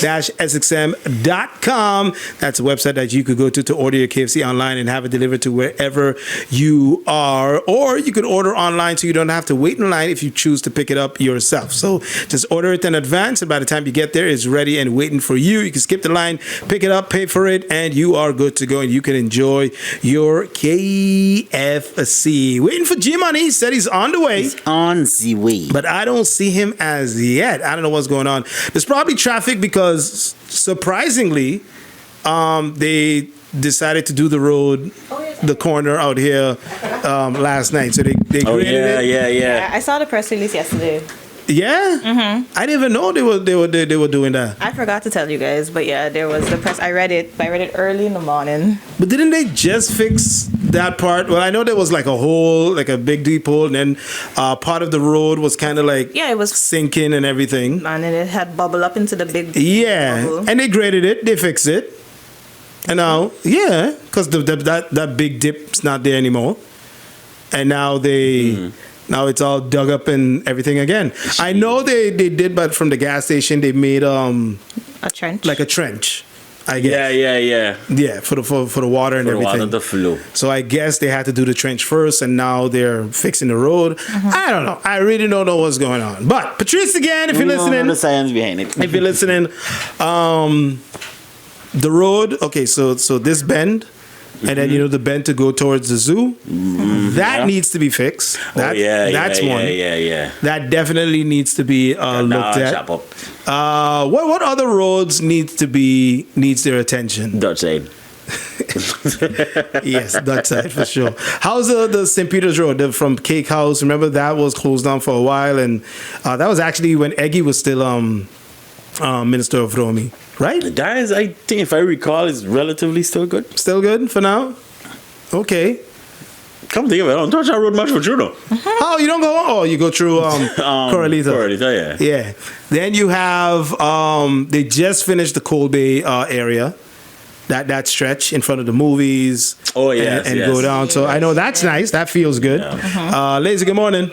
KFC-SXM.com. That's a website that you could go to order your KFC online and have it delivered to wherever you are. Or you could order online so you don't have to wait in line if you choose to pick it up yourself. So just order it in advance, and by the time you get there, it's ready and waiting for you. You can skip the line, pick it up, pay for it, and you are good to go, and you can enjoy your KFC. Waiting for G-Money. He said he's on the way. He's on the way. But I don't see him as yet. I don't know what's going on. There's probably traffic because, surprisingly, they decided to do the road, the corner out here last night. So they graded it. Yeah. I saw the press release yesterday. Yeah? Mm-hmm. I didn't even know they were doing that. I forgot to tell you guys, but yeah, there was the press. I read it early in the morning. But didn't they just fix that part? Well, I know there was like a hole, like a big deep hole, and then part of the road was kind of like it was sinking and everything. And then it had bubble up into the big bubble. And they graded it. They fixed it. And now, because that big dip's not there anymore. And now now it's all dug up and everything again. I know they did, but from the gas station they made a trench, like a trench. I guess. Yeah, for the water and everything. Water, the flow. So I guess they had to do the trench first, and now they're fixing the road. Mm-hmm. I don't know. I really don't know what's going on. But Patrice, again, if you're listening, the science behind it. If you're listening, the road. Okay, so this bend. And then, the bend to go towards the zoo, that needs to be fixed. That's one. Yeah. That definitely needs to be looked at. Chop up. What other roads needs their attention? Dutch side. Yes, Dutch side for sure. How's the St. Peter's Road from Cake House? Remember that was closed down for a while, and that was actually when Eggy was still Minister of Romy. Right? That is, I think, if I recall, is relatively still good. Still good for now? Okay. Come think of it, I don't touch that road much for you, though. Oh, you don't go? Oh, you go through Corralito. Corralito, yeah. Then you have, they just finished the Cold Bay area. That stretch in front of the movies. Oh, yes. And go down. So I know that's nice. That feels good. Yeah. Lazy, good morning.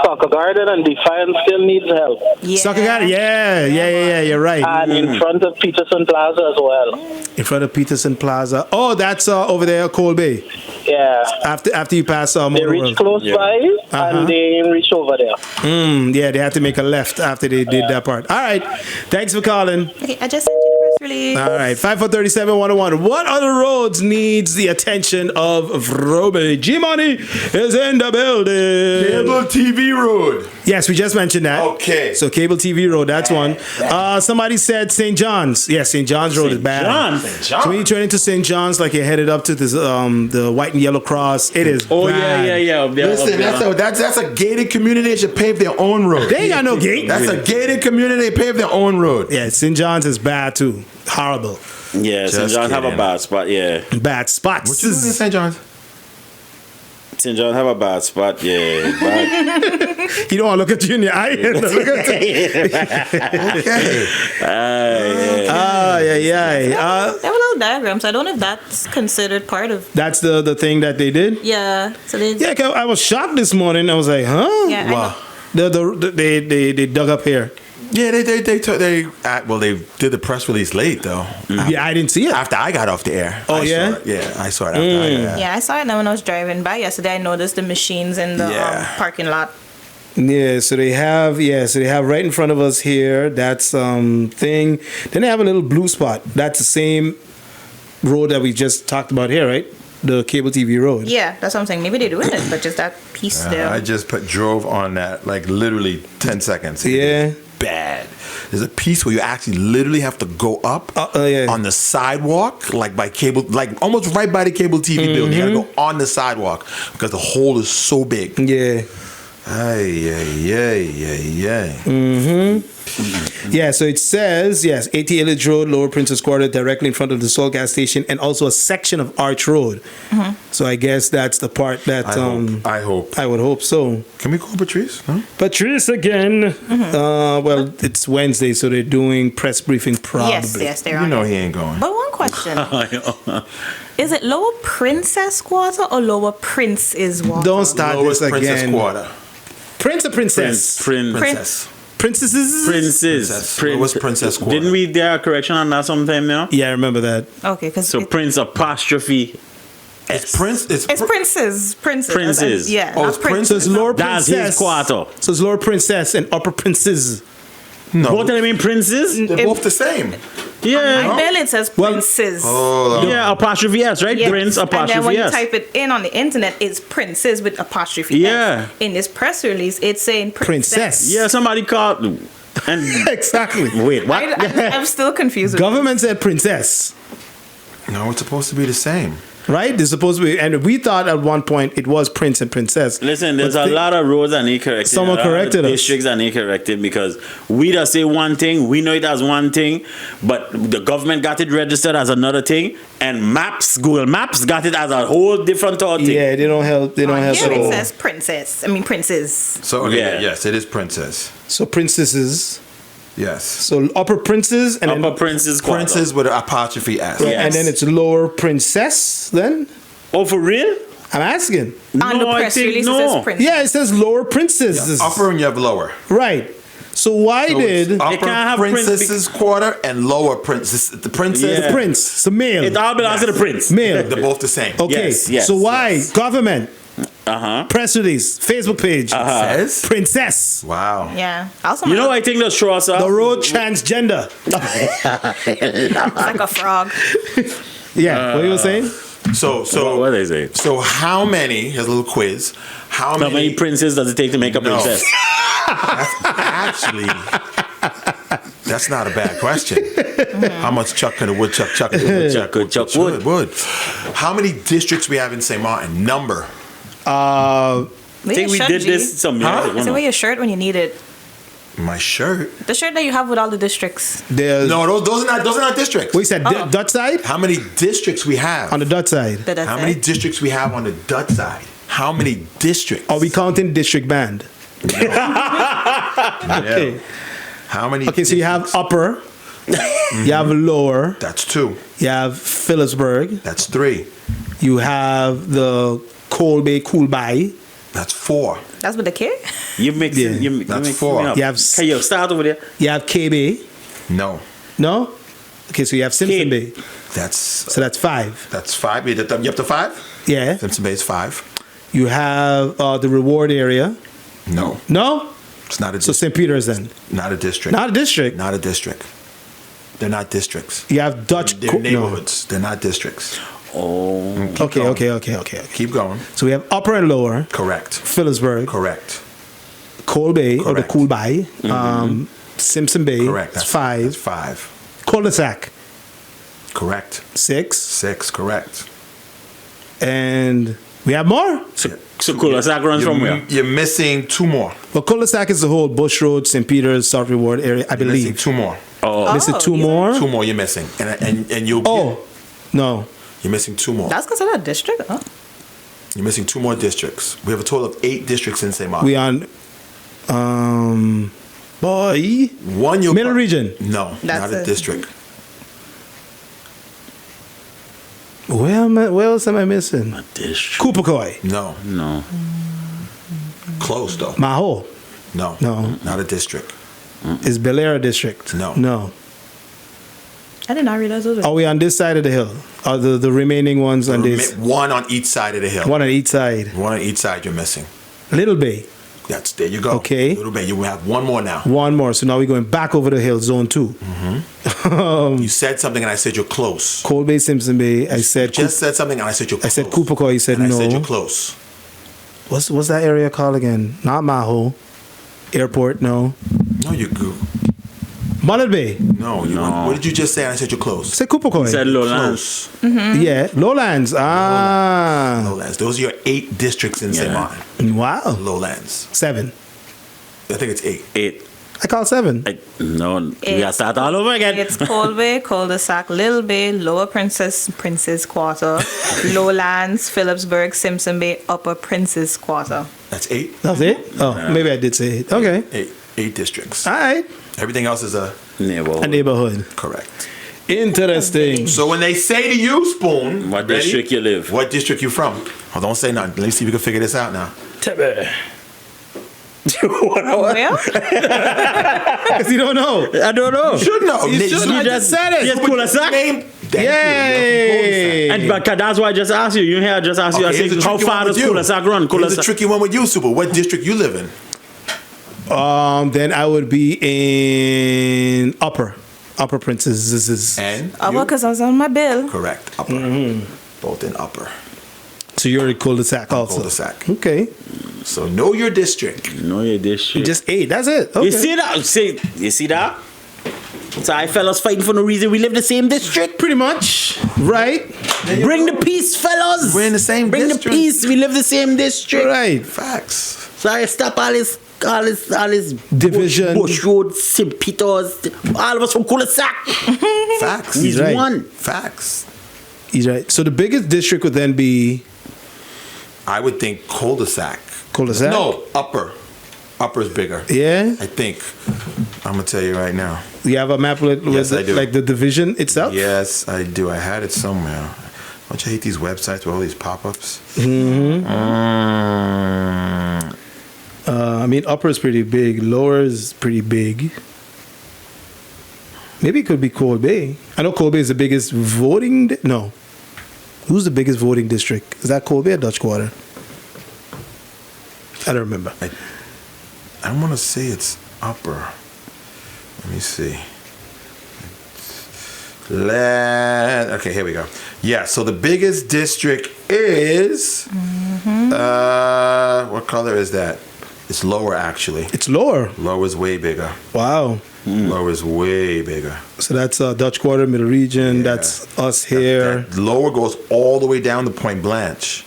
Soccer Garden and Defiance still needs help. Yeah. Soccer Garden, yeah, you're right. And in front of Peterson Plaza as well. In front of Peterson Plaza. Oh, that's over there, Cold Bay. Yeah. After you pass they reach close by and they reach over there. Yeah, they had to make a left after they did that part. All right. Thanks for calling. Okay, I just sent you the press release. All right. 5437-101. What other roads needs the attention of Roby? G-Money is in the building. Cable TV Road. Yes, we just mentioned that. Okay. So Cable TV Road, that's one. Somebody said St. John's. Yes, St. John's Road is bad. St. John. So when you turn into St. John's, like you're headed up to this, the white and yellow cross, it is bad. Yeah. Listen, that's a gated community. They should pave their own road. They ain't got no gate. That's a gated community. They pave their own road. Yeah, St. John's is bad too. Horrible. Yeah, St. John's have a bad spot, Bad spots. What you doing in St. John's? St. John have a bad spot, bad. You don't want to look at you in your eye. Okay. They have a little diagram, so I don't know if that's considered part of. That's the thing that they did. Yeah. So they. Yeah, 'cause I was shocked this morning. I was like, huh? Yeah. Wow. They dug up here. Yeah, they did the press release late though. Yeah, I didn't see it after I got off the air. Oh, I saw it. I saw it after I got. Yeah, I saw it now when I was driving by yesterday. I noticed the machines in the parking lot. Yeah, so they have right in front of us here. That's thing. Then they have a little blue spot. That's the same road that we just talked about here, right? The Cable TV Road. Yeah, that's what I'm saying. Maybe they're doing it, but just that piece there. I just drove on that like literally 10 seconds. Yeah. Bad. There's a piece where you actually literally have to go up on the sidewalk, like by cable, like almost right by the cable TV building. You gotta go on the sidewalk because the hole is so big. Yeah. Yeah, so it says, 80 Illich Road, Lower Princess Quarter, directly in front of the Sol gas station, and also a section of Arch Road. So I guess that's the part that I hope. I would hope so. Can we call Patrice? Huh? Patrice again. Well, it's Wednesday, so they're doing press briefing probably. Yes, they're on. You know he ain't going. But one question. Is it Lower Princess Quarter or Lower Prince's Quarter? Don't start Lowest this again. Princess Quarter. Prince or princess? Princess. Princesses? Princes. What was Princess Quarter? Didn't we do a correction on that sometime, you know? Yeah, I remember that. Okay, because So Prince apostrophe. It's Prince. it's princes. Princes. Yeah. Oh, not it's princes. So it's lower That's princess. his quarter. So it's lower princess and upper princes. No, Both of them mean princes? they're both the same. Yeah. My bill, it says Well- princes. Yeah, apostrophe S, right? Yes. Prince And then apostrophe when you S. type it in on the internet, it's princes with apostrophe Yeah. S. In this press release, it's saying princess. Princess. Yeah, somebody called. And Exactly. wait, what? I'm still confused. With Government said princess, No, it's supposed to be the same. right? They're supposed to be, and we thought at one point it was prince and princess. Listen, there's But a lot of roads that need corrected. Someone a lot of corrected us. districts that need corrected because we just say one thing, we know it as one thing, but the government got it registered as another thing, and Google Maps got it as a whole different thing. Yeah, they don't help. They don't help here at it all. says princess. I mean princes. So okay, Yeah. yes, it is Princess. So princesses. Yes, So upper princes and Upper then Prince's quarter. Princess with an apostrophe S. Yeah. and then it's lower princess. Then Oh, for real? I'm asking. On the No, I press think release, no. it says princess. Yeah, it says lower princesses. Upper and you have lower. Right. So why So it's did upper can't have prince princess's quarter and lower princess? The princess. Yeah. the prince? It's a male. It all belongs to the prince. Male. They're both the same. Okay. Yes, so why yes. government Uh-huh. press release Facebook page Says. princess Wow. Yeah. Also, You know what I think the straw the road transgender? it's like a frog. Yeah. What you were saying? So what they say? So how many? Here's a little quiz. How How many princes does it take to make a No. princess? Actually, that's not a bad question. How much chuck can a woodchuck chuck? Chuck wood. Wood. How many districts we have in St. Maarten? Number. I think we did this some years Huh? ago. So wear your shirt when you need it. My shirt. The shirt that you have with all the districts. There's No, those are not districts. what you said, Oh. Dutch side? How many districts we have? On the Dutch side. That's How many it. districts we have on the Dutch side? How many districts? Are we counting district band? Yeah. Okay. How many? Okay, so you have districts? upper, you have lower, That's 2. you have Phillipsburg, That's 3. you have the Coolbay. That's 4. That's with the kid? You mix Yeah. it. You That's mix 4. it up. You have Hey, yo, start over there. You have KB. No, No? Okay, so you have Simpson Cape. Bay. that's So that's 5. 5. You up to 5? Yeah. Simpson Bay is 5. You have the reward area. No, No? it's not a So St. Peter's then. not a district. Not a district. Not a district. They're not districts. You have Dutch. They're neighborhoods. They're not districts. Oh. Okay, going. okay. Keep going. So we have upper and lower. Correct. Phillipsburg, Correct. Coal Bay or the Correct. Cool Bay, Simpson Bay. Correct. That's That's 5. 5. Cul-de-sac. Correct. 6. 6. Correct. And we have more. So cul-de-sac runs from where? You're missing 2 more. Well, cul-de-sac is the whole Bush Road, St. Peter's, South Reward area, I You're missing believe. 2 more. Oh. Missing 2 you more. 2 more you're missing. And you'll Oh, no. you're missing 2 more. That's considered a district? Huh? You're missing 2 more districts. We have a total of 8 districts in St. Maarten. We on, boy, One you'll Middle region. No, That's not a it. district. Where else am I missing? Dish. Coopakoi, No. No. Close though. Maho. No. No. Not a district. Is Bel Air a district? No. No. I did not realize those were. Are we on this side of the hill? Are the remaining ones on this? One on each side of the hill. One on each side. One on each side you're missing. Little Bay. There you go. Okay. Little bit. You have one more now. One more. So now we're going back over the hill, zone 2. You said something and I said you're close. Cold Bay, Simpson Bay. I said Just said something and I said you're I close. said Coopakoi. You said and no. I said you're close. What's that area called again? Not Maho. Airport, no. No, you go. Mullet Bay. No, you. What did you just say? And I said you're I close. said Coopakoi. Said Lowlands. Close. Yeah, Lowlands. Ah. Lowlands. Those are your 8 districts in St. Yeah. Maarten. Wow. Lowlands. 7. I think it's 8. 8. I call 7. No, we gotta start all over again. It's Cold Bay, Cul-de-sac, Little Bay, Lower Princess Quarter, Lowlands, Phillipsburg, Simpson Bay, Upper Princess Quarter. That's 8. That's it? Oh, maybe I did say it. Okay. 8 districts. All right. Everything else is a Neighborhood. A neighborhood. correct. Interesting. So when they say to you, Spoon, What ready? district you live? What district you from? Oh, don't say nothing. Let me see if we can figure this out now. Where? Because you don't know. I don't know. You should know. You should. I just said it. Yes, cul-de-sac. Yay! And but that's why I just asked you. You hear? I just asked you. I Okay, said, how far does cul-de-sac run? Here's a Cul-de-sac. tricky one with you, Suppa. What district you live in? Then I would be in Upper Princess. And Because I was on my bill. correct. Upper. Both in Upper. So you're in cul-de-sac also. Cul-de-sac. Okay. So know your district. No, you this shit. Just 8. That's it. Okay. You see that? You see that? So I fellas fighting for no reason. We live the same district. Pretty much. Right. Bring the peace, fellas. We're in the same Bring district. the peace. We live the same district. Right. Facts. So I stop all this Division. Bush Road, St. Peter's, all of us from cul-de-sac. Facts. He's right. one. Facts. He's right. So the biggest district would then be I would think cul-de-sac. cul-de-sac. No, Upper. Upper is bigger. Yeah. I think. I'm gonna tell you right now. You have a map with Yes, I do. like the division itself. Yes, I do. I had it somewhere. Don't you hate these websites with all these pop-ups? I mean, Upper is pretty big. Lower is pretty big. Maybe it could be Cold Bay. I know Cold Bay is the biggest voting. No. Who's the biggest voting district? Is that Cold Bay or Dutch Quarter? I don't remember. I don't want to say it's Upper. Let me see. Okay, here we go. Yeah, so the biggest district is what color is that? It's lower actually. It's lower. Lower is way bigger. Wow. Lower is way bigger. So that's Dutch Quarter, Middle Region. Yeah. That's us here. That lower goes all the way down to Point Blanche.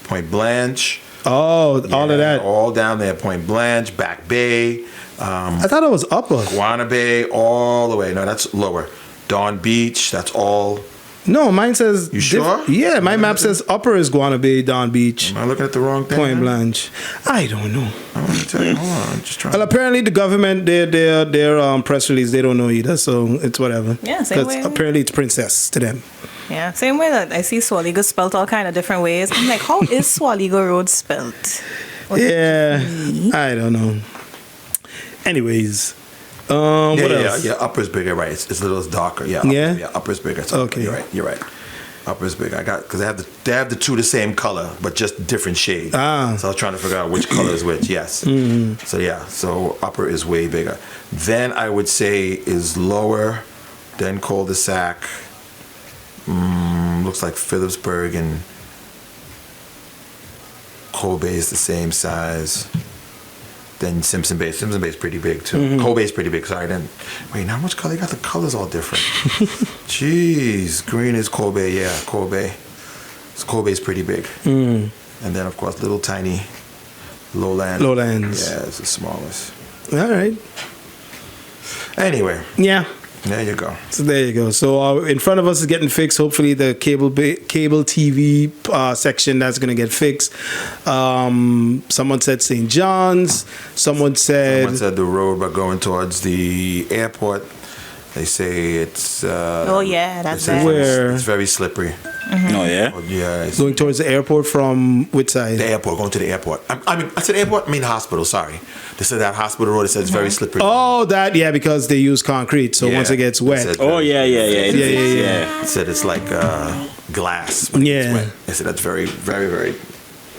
Point Blanche. All of that. All down there. Point Blanche, Back Bay, I thought it was Upper. Guana Bay, all the way. No, that's lower. Dawn Beach, that's all. No, mine says. You sure? Yeah, my map says Upper is Guana Bay, Don Beach, Am I looking at the wrong thing? Point Blanche. I don't know. I want to tell you. Hold on, I'm just trying. Well, apparently the government, their press release, they don't know either, so it's whatever. Yeah, same 'Cause way. apparently it's Princess to them. Yeah, same way that I see Swaliga spelt all kind of different ways. I'm like, how is Swaliga Road spelt? Yeah, I don't know. Anyways, what else? Yeah, Upper's bigger, right? It's a little darker. Yeah, Yeah? Upper's bigger. It's Okay. You're right. Upper's bigger. Because they have the two the same color, but just different shade. Ah. So I was trying to figure out which color is which. Yes. So yeah, so Upper is way bigger. Then I would say is lower, then cul-de-sac. Looks like Phillipsburg and Cold Bay is the same size. Then Simpson Bay. Simpson Bay is pretty big too. Cold Bay is pretty big. Sorry, then wait. Now how much color? They got the colors all different. Jeez, green is Cold Bay. Yeah, Cold Bay. So Cold Bay is pretty big. And then of course little tiny Lowland. Lowlands. Yeah, it's the smallest. All right. Anyway, Yeah. there you go. So there you go. So in front of us is getting fixed. Hopefully the cable TV section that's gonna get fixed. Someone said St. John's. Someone said the road by going towards the airport. They say it's. Oh, yeah, that's they say bad. Where? it's very slippery. Oh yeah. Yeah, it's going towards the airport from which side? the airport. Going to the airport. I said airport. I mean hospital. Sorry. They said that hospital road. It says it's very slippery. Oh, that yeah, because they use concrete. So Yeah. once it gets It wet, said Oh very- yeah. Yeah. It said it's like glass. When it gets Yeah. wet. They said that's very, very, very.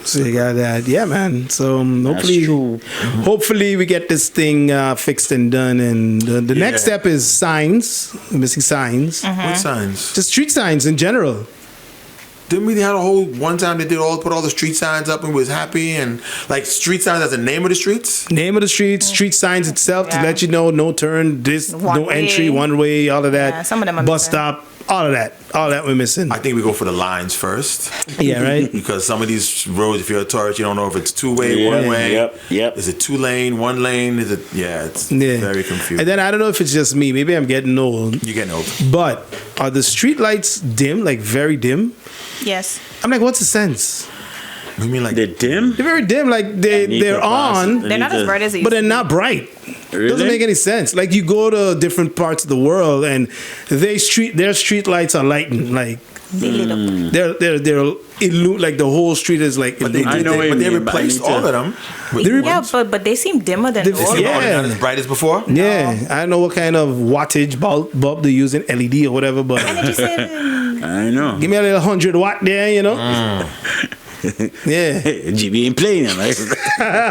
so you got that. Yeah, man. So hopefully, true. hopefully we get this thing fixed and done. And the next Yeah. step is signs, missing signs, What signs? just street signs in general. Didn't we have a whole one time they put all the street signs up and was happy and like street signs as the name of the streets? Name of the street, street signs itself to Yeah. let you know no turn, this, One no entry, way. one way, all of that. Yeah, some of them are bus missing. stop, all of that we're missing. I think we go for the lines first. Yeah, right. Because some of these roads, if you're a tourist, you don't know if it's two way, Yeah, one way. yep. Is it 2 lane, 1 lane? Is it? Yeah, it's Yeah. very confusing. And then I don't know if it's just me. Maybe I'm getting old. you get old. But are the street lights dim, like very dim? Yes. I'm like, what's the sense? You mean like They're dim. They're very dim, like need they're to pass on, it. They're not as bright as they but used they're not bright. Really? Doesn't make any sense. Like you go to different parts of the world and their street lights are lighting like They lit up. They're like the whole street is like. But they replaced all of them. Yeah, but they seem dimmer than the old yeah. ones. Not as bright as before. Yeah, I don't know what kind of wattage bulb they use in LED or whatever, but Energy saving. I know. give me a little 100 watt there, you know. Yeah, GB ain't playing it, right?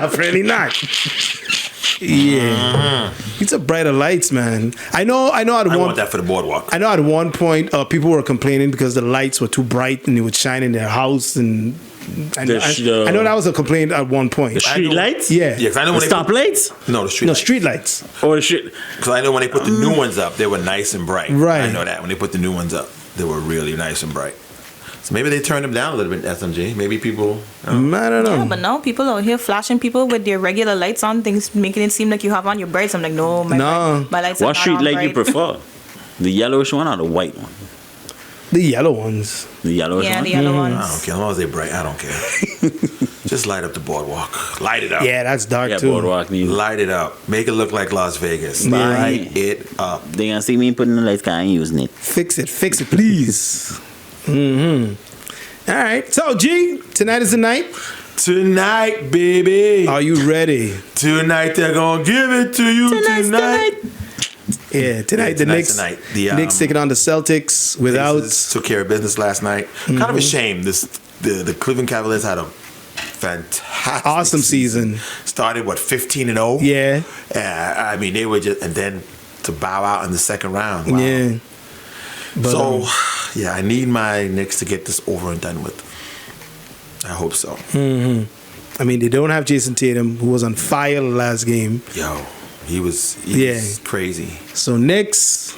apparently not. Yeah, it's a brighter lights, man. I know. I want that for the boardwalk. I know at one point people were complaining because the lights were too bright and it would shine in their house, and I know that was a complaint at one point. The street lights? Yeah, Yeah, 'cause I know The when stop lights? No, the street. no lights. street lights. Or the shit? Because I know when they put the new ones up, they were nice and bright. Right. I know that when they put the new ones up, they were really nice and bright. So maybe they turned them down a little bit. SMG. Maybe people. I don't know. Yeah, but now people out here flashing people with their regular lights on, things making it seem like you have on your brights. I'm like, no, my lights are What not street on light bright. you prefer? The yellowish one or the white one? The yellow ones. The yellowish Yeah, one? the yellow ones. I don't care. As long as they're bright, I don't care. Just light up the boardwalk. Light it up. Yeah, that's dark Yeah, too. boardwalk needs. Light it up. Make it look like Las Vegas. Yeah. Light it up. They gonna see me putting the lights, 'cause I ain't using it. Fix it, please. All right. So, G, tonight is the night. Tonight, baby. Are you ready? Tonight they're gonna give it to you tonight. Yeah, tonight the tonight's Knicks. the night. The, Knicks taking on the Celtics without. Pacers took care of business last night. Kind of a shame. The Cleveland Cavaliers had a fantastic, Awesome season. Started 15-0. Yeah. I mean, they were just, and then to bow out in the second round. Wow. Yeah. But, So, yeah, I need my Knicks to get this over and done with. I hope so. I mean, they don't have Jason Tatum, who was on fire the last game. Yo, he was crazy. So Knicks,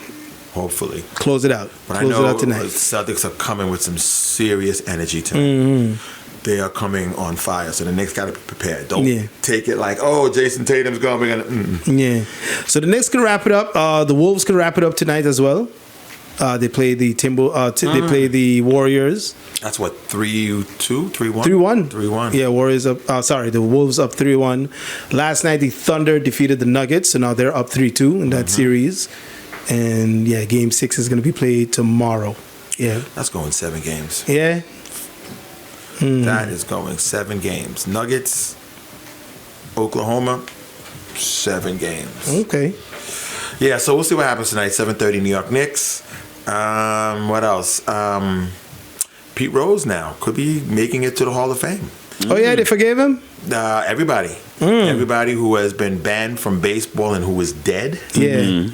Hopefully. close it out. But Close I know it out tonight. the Celtics are coming with some serious energy tonight. They are coming on fire, so the Knicks got to be prepared. Don't take it like, oh, Jason Tatum's going to be Yeah. So the Knicks can wrap it up. The Wolves can wrap it up tonight as well. They play the they play the Warriors. That's what, 3-2? 3-1? 3-1. 3-1. Yeah, Warriors up. The Wolves up 3-1. Last night the Thunder defeated the Nuggets, so now they're up 3-2 in that series. And yeah, Game 6 is going to be played tomorrow. Yeah. That's going 7 games. Yeah. That is going 7 games. Nuggets, Oklahoma, 7 games. Okay. Yeah, so we'll see what happens tonight. 7:30 New York Knicks. What else? Pete Rose now could be making it to the Hall of Fame. Oh yeah, they forgave him. Everybody. Everybody who has been banned from baseball and who is dead. Yeah.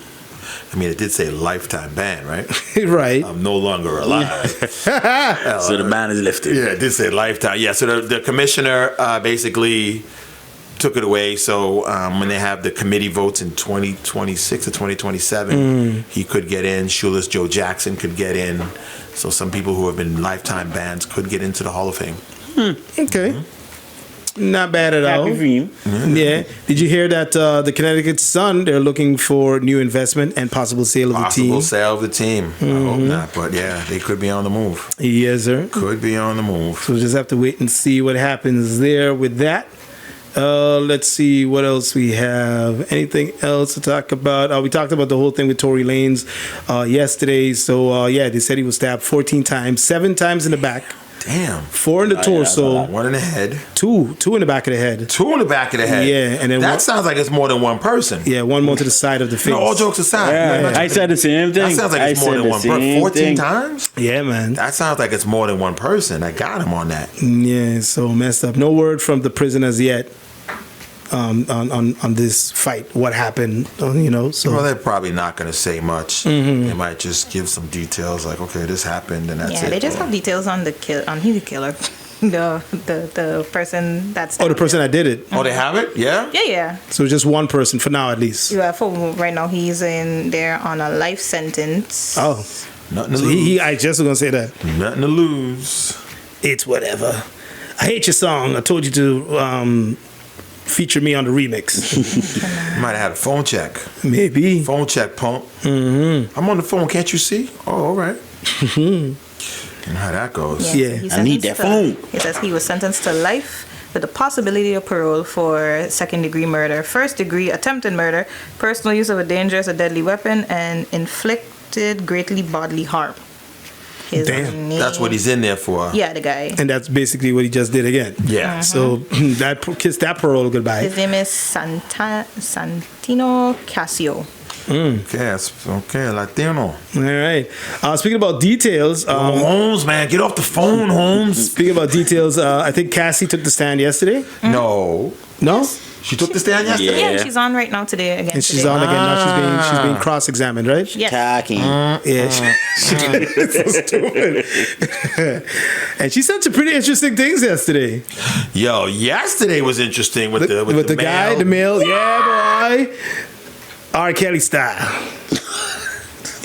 I mean, it did say lifetime ban, right? Right. I'm no longer alive. So the ban is lifted. Yeah, it did say lifetime. Yeah, so the commissioner basically took it away. So when they have the committee votes in 2026 or 2027, he could get in. Shoeless Joe Jackson could get in. So some people who have been lifetime bans could get into the Hall of Fame. Okay. Not bad at all. Happy for you. Yeah. Did you hear that the Connecticut Sun, they're looking for new investment and possible sale of the team? Possible sale of the team. I hope not, but yeah, they could be on the move. Yes, sir. Could be on the move. So we'll just have to wait and see what happens there with that. Let's see what else we have. Anything else to talk about? We talked about the whole thing with Tory Lanez yesterday. So yeah, they said he was stabbed 14 times, 7 times in the back, Damn. 4 in the torso, 1 in the head. 2 in the back of the head. 2 in the back of the head. Yeah, and then that sounds like it's more than one person. Yeah, 1 more to the side of the face. No, all jokes aside. Yeah, I said the same thing. That sounds like it's more than one person. 14 times? Yeah, man. That sounds like it's more than one person that got him on that. Yeah, so messed up. No word from the prison as yet on this fight. What happened? You know, so Well, they're probably not going to say much. They might just give some details like, okay, this happened and that's it. Yeah, they just have details on the he's the killer. The person that's the person that did it. Oh, they have it? Yeah? Yeah. So just one person for now, at least. Yeah, for right now he's in there on a life sentence. Oh, Nothing to so lose. I just was gonna say that. Nothing to lose. It's whatever. I hate your song. I told you to feature me on the remix. Might have had a phone check. Maybe. Phone check, pump. I'm on the phone. Can't you see? Oh, all right. You know how that goes. Yeah. he's I need sentenced that phone. He says he was sentenced to life with the possibility of parole for second-degree murder, first-degree attempted murder, personal use of a dangerous or deadly weapon, and inflicted greatly bodily harm. his Damn. name. That's what he's in there for. Yeah, the guy. And that's basically what he just did again. Yeah. So that kiss that parole goodbye. His name is Santino Casio. Okay, Latino. All right. Speaking about details, Holmes, man, get off the phone, Holmes. speaking about details, I think Cassie took the stand yesterday. No. No? She took the stand yesterday? Yeah, and she's on right now today again. And she's today. on again now. She's being cross-examined, right? Yes. Talking. Yeah. It's so stupid. And she said some pretty interesting things yesterday. Yo, yesterday was interesting with the guy, male. the male. Yeah, boy. R. Kelly style.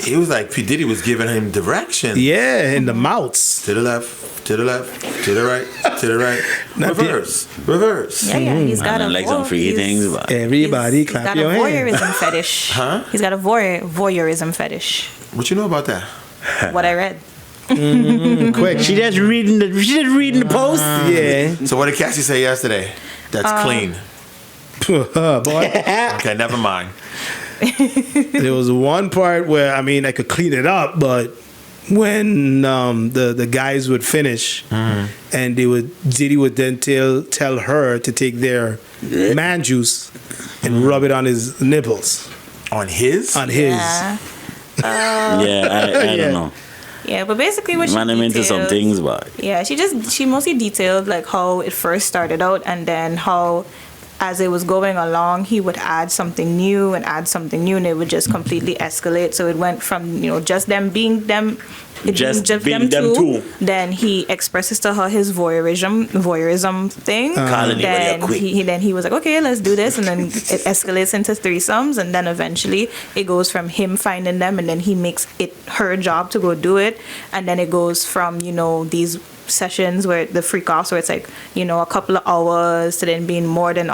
He was like, P. Diddy was giving him direction. Yeah, in the mouths. To the left, to the left, to the right, to the right. Not Reverse, reverse. Yeah, he's got I like some free things, but Everybody he's clap got your a hands. voyeurism fetish. Huh? He's got a voyeurism fetish. What you know about that? What I read. Quick. she just reading the post. Yeah. So what did Cassie say yesterday? That's clean. Boy. Okay, never mind. There was one part where, I mean, I could clean it up, but when the guys would finish and Diddy would then tell her to take their man juice and rub it on his nipples. On his? On his. Yeah. I don't know. Yeah, but basically what she Man, I'm into some detailed- things, but Yeah, she mostly detailed like how it first started out and then how as it was going along he would add something new and it would just completely escalate. So it went from, just them being them Just being them two. two. Then he expresses to her his voyeurism thing. Calling it Then quick. he was like, okay, let's do this, and then it escalates into threesomes, and then eventually it goes from him finding them, and then he makes it her job to go do it, and then it goes from these sessions where the freak offs where it's like a couple of hours to then being more than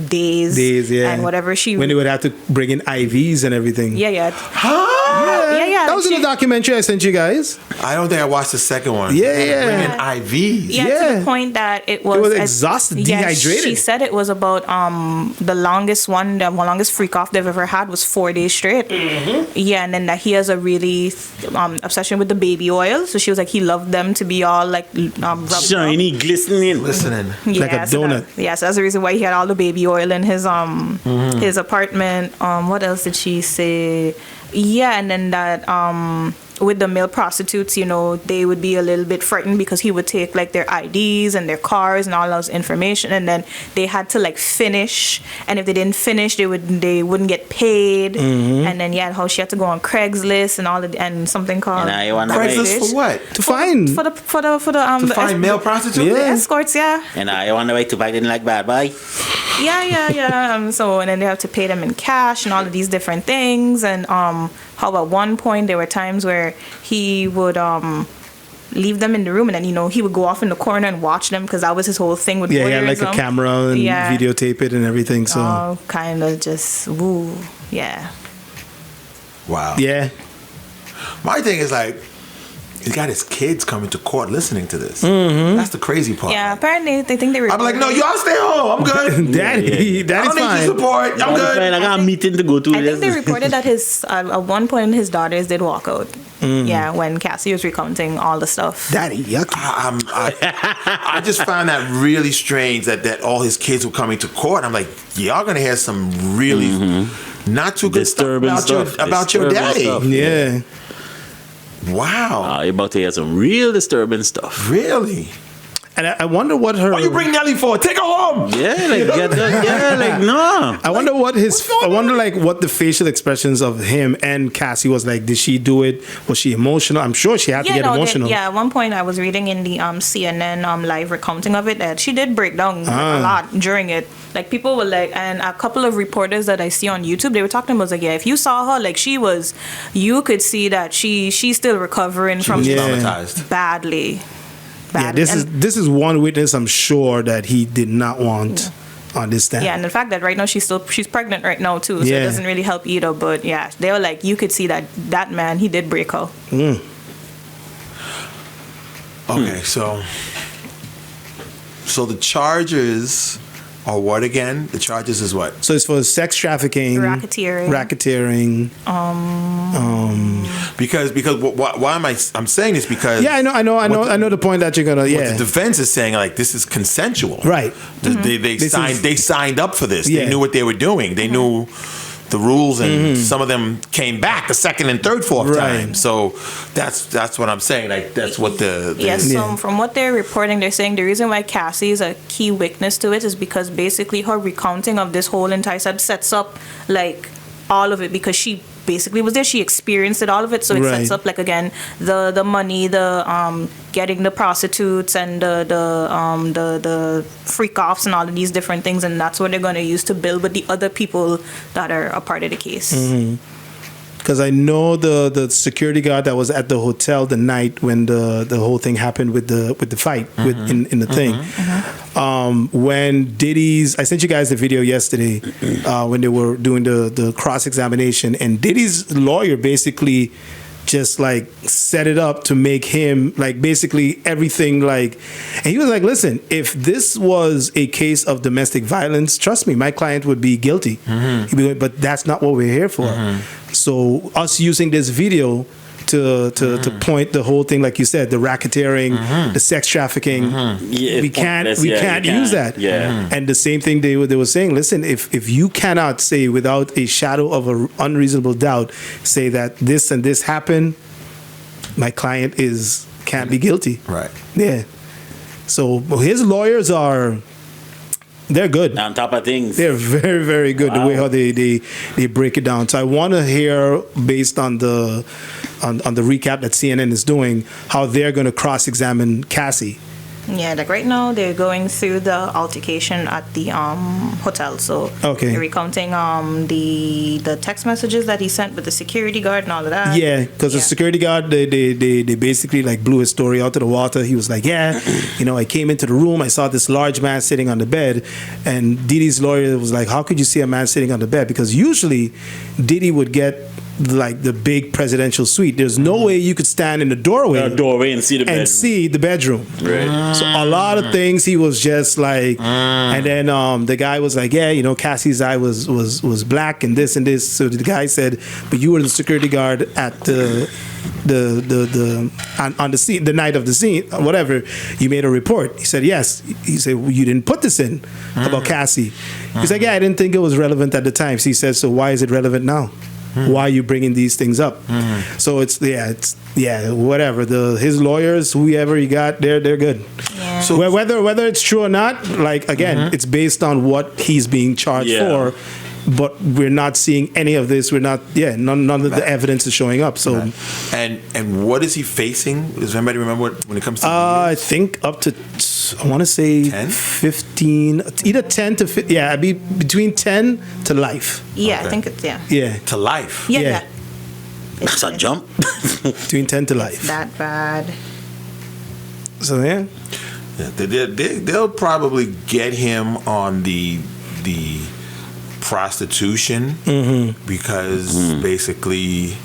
days, Yeah. and whatever she When they would have to bring in IVs and everything. yeah. That was in the documentary I sent you guys. I don't think I watched the second one. Yeah. Bringing IVs. Yeah, to Yeah. the point that it was exhausted, yeah, dehydrated. She said it was about the longest freak off they've ever had was 4 days straight. Yeah, and then that he has a really obsession with the baby oil. So she was like he loved them to be all like rubbed up. shiny, glistening. Listening. Like a donut. So that's the reason why he had all the baby oil in his his apartment. What else did she say? Yeah, and then that with the male prostitutes, they would be a little bit frightened because he would take like their IDs and their cars and all those information, and then they had to like finish, and if they didn't finish, they wouldn't get paid, and then how she had to go on Craigslist and all and something called And I wonder Craigslist for what? To find. for the Find male prostitutes? the Yeah. escorts, yeah. And I wonder why Tupac didn't like Bad Boy. Yeah. So and then they have to pay them in cash and all of these different things. And how about one point there were times where he would leave them in the room and then he would go off in the corner and watch them because that was his whole thing with Yeah, he had like a voyeurism. camera and Yeah. videotape it and everything. So Oh, kind of just woo, yeah. Wow. yeah. My thing is like, he's got his kids coming to court listening to this. That's the crazy part. Yeah, apparently they think they were. I'm like, no, y'all stay home. I'm good. Daddy's I don't need fine. your support. I'm good. I got a meeting to go to. I think they reported that his at one point his daughters did walk out. Yeah, when Cassie was recounting all the stuff. Daddy, yucky. I just found that really strange that all his kids were coming to court. I'm like, y'all gonna hear some really not too good Disturbing stuff stuff. about your daddy. Stuff. Yeah. Wow, You're about to hear some real disturbing stuff. really? And I wonder what her. What you bring Nelly for? Take her home. Yeah, like get that. Yeah, like no. I wonder what what the facial expressions of him and Cassie was like. Did she do it? Was she emotional? I'm sure she had to get emotional. At one point I was reading in the CNN live recounting of it that she did break down a lot during it. Like people were like, and a couple of reporters that I see on YouTube, they were talking about like, if you saw her, like you could see that she's still recovering from was Yeah. traumatized. badly. Yeah, this is one witness I'm sure that he did not want on this stand. Yeah, and the fact that right now she's pregnant right now too, so Yeah. it doesn't really help either. But yeah, they were like, you could see that man, he did break her. Okay, so the charges are what again? The charges is what? So it's for sex trafficking, Racketeering. Because why am I'm saying this because I know the point that you're gonna. What the defense is saying, like, this is consensual, right? They signed up for this. Yeah. They knew what they were doing. They knew the rules, and some of them came back the second and third, fourth time. So that's what I'm saying. Like, that's what the So from what they're reporting, they're saying the reason why Cassie is a key witness to it is because basically her recounting of this whole entire sets up like all of it, because she basically was there. She experienced it, all of it. So it sets up, like, again, the money, the getting the prostitutes and the freak offs and all of these different things, and that's what they're going to use to build with the other people that are a part of the case. Because I know the security guard that was at the hotel the night when the whole thing happened with the fight in the thing. When Diddy's, I sent you guys the video yesterday when they were doing the cross examination, and Diddy's lawyer basically just like set it up to make him like basically everything like, and he was like, listen, if this was a case of domestic violence, trust me, my client would be guilty. He'd be like, but that's not what we're here for. So us using this video to point the whole thing, like you said, the racketeering, the sex trafficking, we can't use that. And the same thing they were saying, listen, if you cannot say without a shadow of an unreasonable doubt, say that this and this happened, my client can't be guilty. Right. Yeah. So his lawyers they're good. On top of things. They're very, very good. The way how they break it down. So I want to hear, based on the recap that CNN is doing, how they're going to cross-examine Cassie. Yeah, like right now they're going through the altercation at the hotel. So they're recounting the text messages that he sent with the security guard and all of that. Yeah, because the security guard, they basically like blew his story out to the water. He was like, I came into the room, I saw this large man sitting on the bed, and Diddy's lawyer was like, how could you see a man sitting on the bed? Because usually Diddy would get like the big presidential suite. There's no way you could stand in the doorway and see the bedroom. Right. So a lot of things he was just like, and then the guy was like, Cassie's eye was black and this and this. So the guy said, but you were the security guard at on the scene, the night of the scene, whatever. You made a report. He said yes. He said, well, you didn't put this in about Cassie. He's like, I didn't think it was relevant at the time. So he said, so why is it relevant now? Why are you bringing these things up? So it's whatever. His lawyers, whoever he got, they're good. Yeah. So whether it's true or not, like again, it's based on what he's being charged for. But we're not seeing any of this. We're not. None of the evidence is showing up. So, and what is he facing? Does anybody remember when it comes to? I think up to I want to say 10? 15, either 10 to 15. Yeah, I'd be between 10 to life. Yeah, I think it's to life. Yeah. That's a jump. Between 10 to life. That bad. So they'll probably get him on the prostitution because basically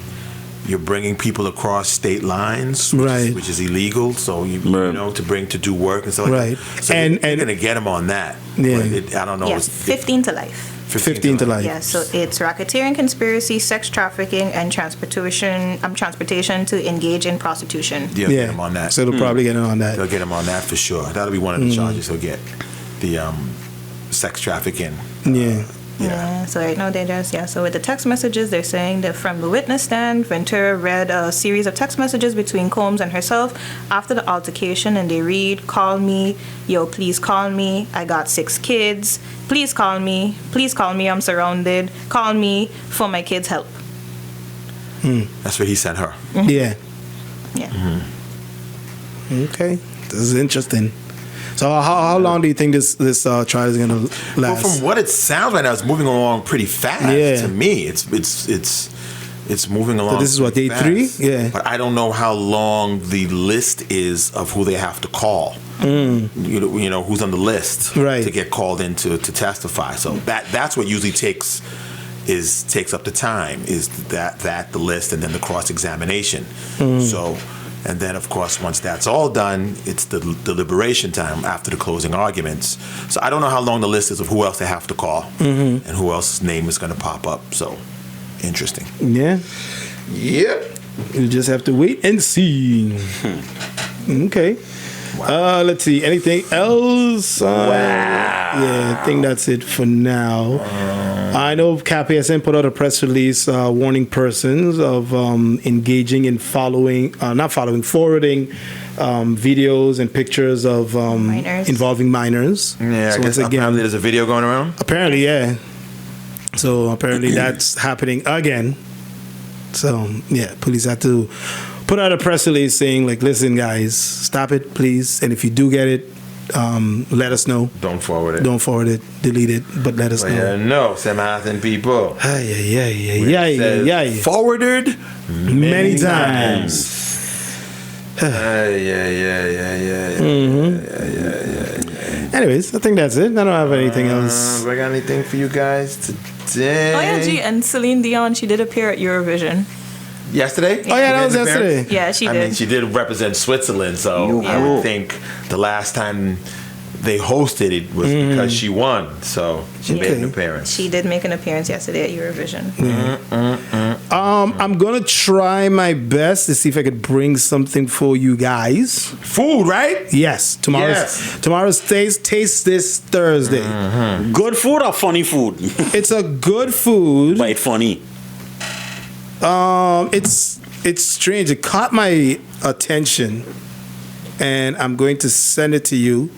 you're bringing people across state lines, which is illegal. So you know to do work and stuff like that. So they're gonna get him on that. Yeah, I don't know. Yes, 15 to life. 15 to life. Yeah, so it's racketeering, conspiracy, sex trafficking, and transportation to engage in prostitution. Yeah, get him on that. So they'll probably get him on that. They'll get him on that for sure. That'll be one of the charges he'll get. The sex trafficking. Yeah, so right now so with the text messages, they're saying that from the witness stand, Ventura read a series of text messages between Combs and herself after the altercation, and they read, call me, yo, please call me, I got 6 kids, please call me, I'm surrounded, call me for my kids' help. That's what he sent her. Yeah. Okay, this is interesting. So how long do you think this trial is going to last? Well, from what it sounds right now, it's moving along pretty fast. To me, it's moving along. So this is what, day 3? Yeah. But I don't know how long the list is of who they have to call. You know who's on the list to get called in to testify. So that's what usually takes up the time, is that the list and then the cross examination. So. And then, of course, once that's all done, it's the deliberation time after the closing arguments. So I don't know how long the list is of who else they have to call and who else's name is going to pop up. So, interesting. Yeah. Yep. You just have to wait and see. Okay. Let's see. Anything else? Yeah, I think that's it for now. I know KPSN put out a press release warning persons of engaging in forwarding videos and pictures of Minors. involving minors. Yeah, so I guess apparently there's a video going around. Apparently, yeah. So apparently that's happening again. So yeah, police had to put out a press release saying like, listen guys, stop it please, and if you do get it, let us know. Don't forward it. Don't forward it, delete it, but let us know. Yeah, no, St.Maarten people. Yeah. Forwarded Many times. Anyways, I think that's it. I don't have anything else. Do I got anything for you guys today? Oh yeah, gee, and Celine Dion, she did appear at Eurovision. Yesterday? Oh yeah, that was yesterday. Yeah, she did. I mean, she did represent Switzerland, so I would think the last time they hosted it was because she won, so she made an appearance. She did make an appearance yesterday at Eurovision. I'm gonna try my best to see if I could bring something for you guys. Food, right? Yes, tomorrow's taste this Thursday. Good food or funny food? It's a good food. But it's funny. It's strange. It caught my attention, and I'm going to send it to you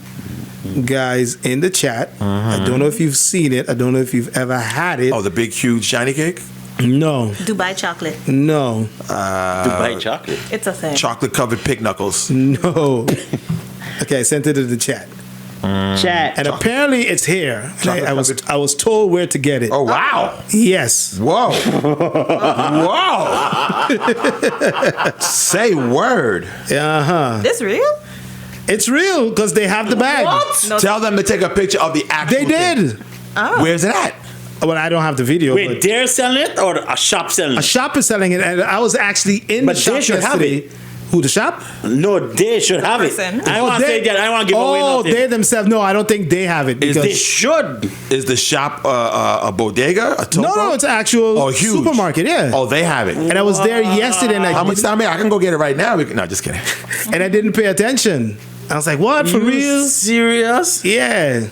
guys in the chat. I don't know if you've seen it. I don't know if you've ever had it. Oh, the big, huge shiny cake? No. Dubai chocolate. No. Dubai chocolate. It's a thing. Chocolate-covered pig knuckles. No. Okay, I sent it to the chat. Chat. And apparently it's here. And I was told where to get it. Oh, wow. Yes. Whoa. Whoa. Say word. This real? It's real because they have the bag. What? No. Tell them to take a picture of the actual They did. thing. Where's it at? Well, I don't have the video. Wait, but they're selling it or a shop selling a it? shop is selling it, and I was actually in But the shop they should have yesterday. it. Who, the shop? No, they should have it. person. I want to say that. I want to give away Oh, nothing. they themselves. No, I don't think they have it. Because They should. Is the shop a bodega? A topo? no, it's an actual Oh, huge. supermarket. Yeah. Oh, they have it. And I was there yesterday, and How much time? I can go get it right now. No, just kidding. and I didn't pay attention. I was like, "What for real?" Serious? Yeah.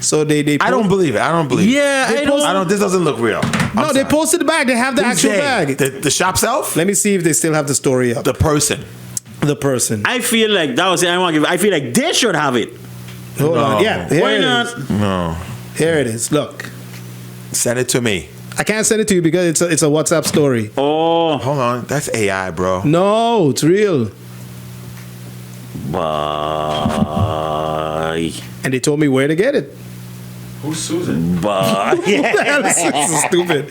So they I don't believe it. I don't believe it. Yeah, I don't. This doesn't look real. No, they posted the bag. They have the Who's actual they? bag. The shop self? Let me see if they still have the story up. The person. The person. I feel like that was it. I feel like they should have it. Hold on. Yeah. Here Why it not? is. No. Here it is. Look. Send it to me. I can't send it to you because it's a WhatsApp story. Oh, Hold on. That's AI, bro. No, it's real. bye. And they told me where to get it. Who's Susan? Bye. This is stupid.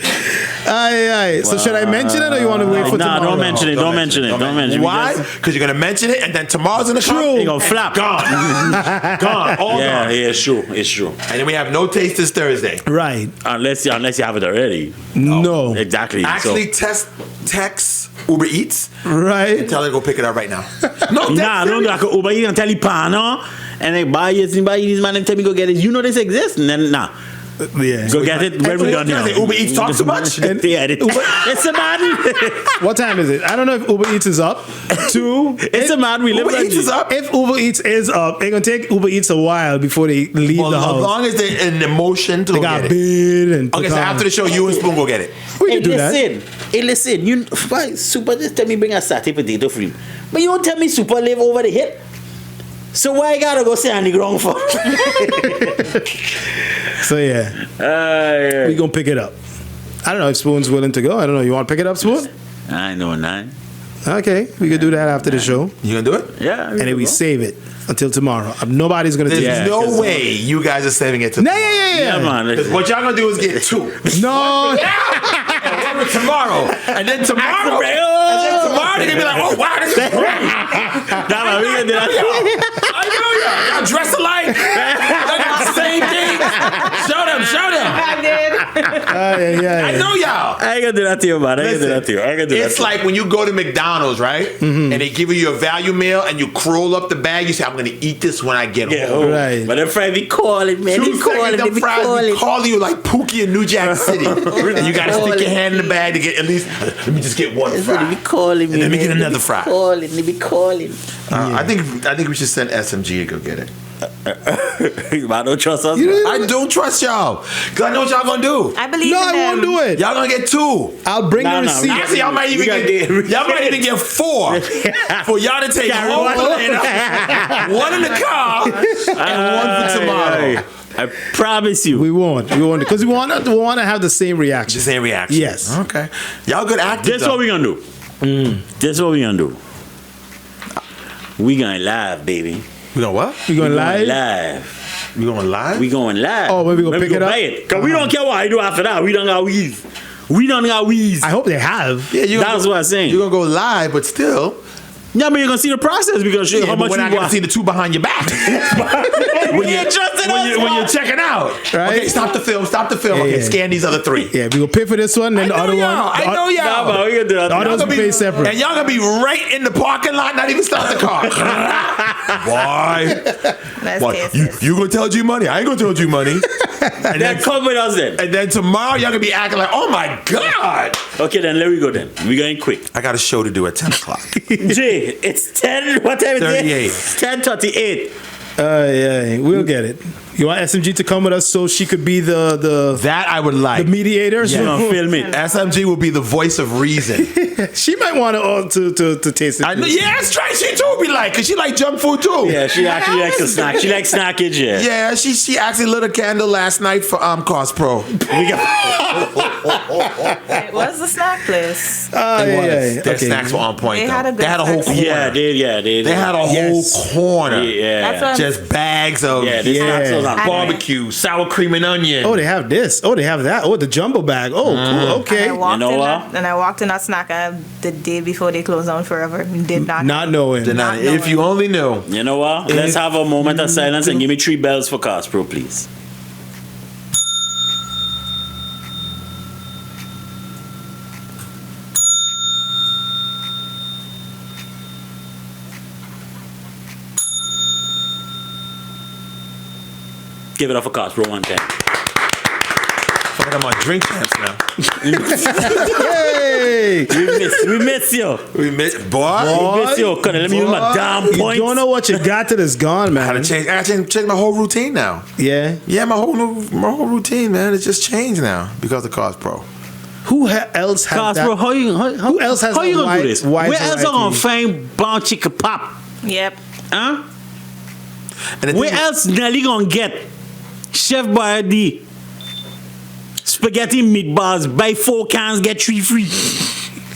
Aye. So should I mention it or you want to wait for tomorrow? Don't mention it. Don't mention it. Don't mention it. Why? Because you're gonna mention it, and then tomorrow's gonna come. They gonna flap. Gone. Gone. All Yeah, gone. it's true. It's true. And then we have no taste this Thursday. Right. Unless you have it already. No. Exactly. Actually, text Uber Eats Right. and tell her to go pick it up right now. No, Nah, don't do like a Uber Eats and tell you no, and they buy it, these man and tell me go get it. You know this exists, and then nah. Yeah. Go get it when we done here. Uber Eats talk too much? Yeah, it's a man. What time is it? I don't know if Uber Eats is up. 2. It's a man. We live Uber Eats is up. If Uber Eats is up, it's gonna take Uber Eats a while before they leave Well, the as house. long as they're in the motion to They go got get it. bid and Okay, so after the show, you and Spoon go get it. we can do that. Listen. You why Suppa just tell me bring a satay potato free, but you don't tell me Suppa live over the hip. So why I gotta go sit on the ground for? So yeah, we gonna pick it up. I don't know if Spoon's willing to go. I don't know. You want to pick it up, Spoon? I know, nine. Okay, we could do that after the show, You gonna do it? Yeah. and then we save it until tomorrow. Nobody's gonna There's take it. no 'cause- way you guys are saving it to No, yeah. Yeah, man. Because what y'all gonna do is get 2. No, tomorrow. And then tomorrow they're gonna be like, oh wow, this is great. We can do that. I know y'all dress alike. Y'all got the same things. Show them. I did. I know y'all. I ain't gonna do that to you, man. It's like when you go to McDonald's, right? And they give you a value meal and you croll up the bag. You say, I'm gonna eat this when I get home. Right. But them fries be calling, man. 2 seconds, them fries be calling you like Pookie in New Jack City. And you gotta stick your hand in the bag to get at least, let me just get one fry. They be calling me, and let me man. get another fry. They be calling. I think we should send SMG to go get it. I don't trust us. I don't trust y'all. Because I know what y'all gonna do. I believe No, in I them. won't do it. Y'all gonna get 2. I'll bring the receipt. Actually, y'all might even get 4 for y'all to take home for later. 1 in the car and 1 for tomorrow. I promise you. We won't because we want to have the same reaction. The same reaction. Yes. Okay. Y'all good actors. This is what we gonna do. This is what we gonna do. We going live, baby. We going what? We going live? We going live? We going live. Oh, when we gonna pick it up? Because we don't care what I do after that. We don't got wheeze. I hope they have. Yeah, that's what I'm saying. You're gonna go live, but still. Yeah, but you're gonna see the process because Yeah, how much we're you not gonna want. see the 2 behind your back. when you're checking out. Right? Okay, stop the film. Okay, scan these other 3. Yeah, we gonna pay for this one, then the other one. I know y'all. Nah, man, we gonna do that. The others will pay separate. And y'all gonna be right in the parking lot, not even start the car. Why? Let's Why? taste this. You gonna tell G Money? I ain't gonna tell G Money. And then come with us then. And then tomorrow y'all gonna be acting like, oh my God. Okay, then let we go then. We going quick. I got a show to do at 10 o'clock. Jay, it's 10. What time is it? 38. 10:38. Yeah, we'll get it. You want SMG to come with us so she could be the That I would like. the mediator? You gonna film it. SMG will be the voice of reason. She might want to taste it. I know, yeah, that's right. She too be like, cause she like junk food too. Yeah, she actually likes a snack. She likes snackage, yeah. Yeah, she actually lit a candle last night for Cost Pro. We got It was the snack place. Their snacks were on point. They though. had a good They had a whole section. corner. they had a whole corner. Yeah. That's what I'm Just bags of this snacks was on barbecue, sour cream and onion. Oh, they have this. Oh, they have that. Oh, the jumbo bag. Oh, cool. Okay. And I walked You know in what? that, and I walked in that snack the day before they closed down forever. Did not. Not knowing. Not If you only knew. You know what? Let's have a moment of silence and give me 3 bells for Cast Pro, please. Give it up for Cast Pro one time. Fuck, I'm on drink champs now. Hey, We miss you. We miss boy. We miss you. Let me use my damn you points. don't know what you got till it's gone, I man. gotta change my whole routine now. Yeah. Yeah, my whole routine, man. It's just changed now because of Cost Pro. Who else has Cast that? Pro, how you else has how a you gonna wide- do this? wide Where else variety? are gonna find brown chicken pop? Yep. Huh? And the Where thing- else Nelly gonna get Chef Boyardee spaghetti meatballs? Buy 4 cans, get 3 free.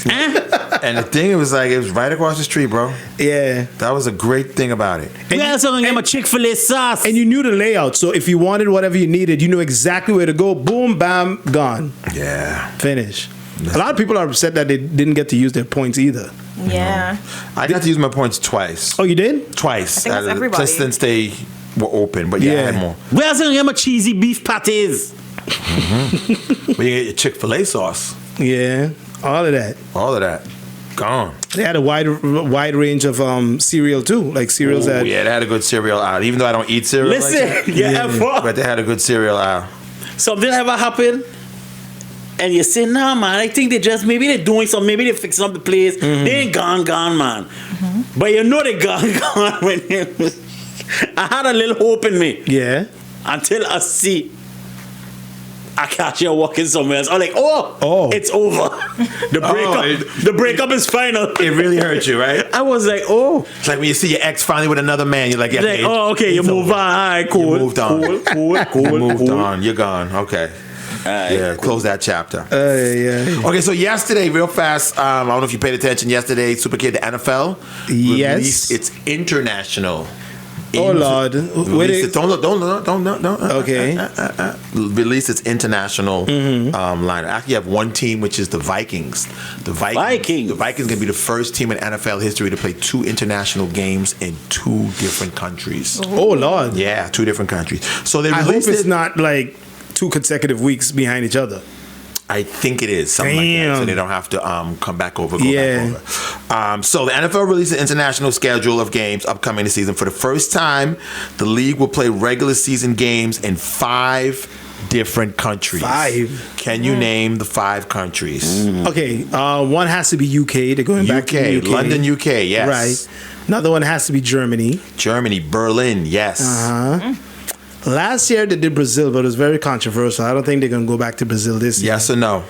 Huh? And the thing, it was right across the street, bro. Yeah. That was a great thing about it. Where else are gonna get my Chick-fil-A sauce? And you knew the layout, so if you wanted whatever you needed, you knew exactly where to go. Boom, bam, gone. Yeah. Finish. A lot of people are upset that they didn't get to use their points either. Yeah. I got to use my points twice. Oh, you did? Twice. I think that's everybody. Since they were open, but yeah, I Yeah. had more. Where else are gonna get my cheesy beef patties? But you get your Chick-fil-A sauce. Yeah. All of that. All of that. Gone. They had a wide range of cereal too, like cereals Oh, that. yeah, they had a good cereal aisle. Even though I don't eat cereal like Listen, that, yeah, but they had a good cereal aisle. something ever happened and you say, nah, man, I think maybe they're doing something, maybe they're fixing up the place. They ain't gone, man. But you know they gone when I had a little hope in me Yeah. until I see a cashier walking somewhere else. I'm like, oh, it's over. The breakup is final. It really hurt you, right? I was like, oh. It's like when you see your ex finally with another man, you're like, yeah, Like, oh, okay, you it's move over. on. All right, cool. You moved on. Cool. You moved on. You're gone. Okay. Alright, Yeah, close that chapter. Yeah. Okay, so yesterday, real fast, I don't know if you paid attention yesterday, Super Kid, the NFL Yes. released its international. Oh, Lord. Released it, don't. Okay. Released its international line. Actually, you have one team, which is the Vikings. The Vikings going to be the first team in NFL history to play 2 international games in 2 different countries. Oh, Lord. Yeah, 2 different countries. So they I hope released it's it. not like 2 consecutive weeks behind each other. I think it is something like that, so they don't have to come back over. Go back over. So the NFL released an international schedule of games upcoming this season. For the first time, the league will play regular season games in 5 different countries. 5. Can you name the 5 countries? Okay, one has to be UK. They're going back to UK. London, UK. Yes. Right. Another one has to be Germany. Germany, Berlin. Yes. Last year they did Brazil, but it was very controversial. I don't think they're going to go back to Brazil this year. Yes or no?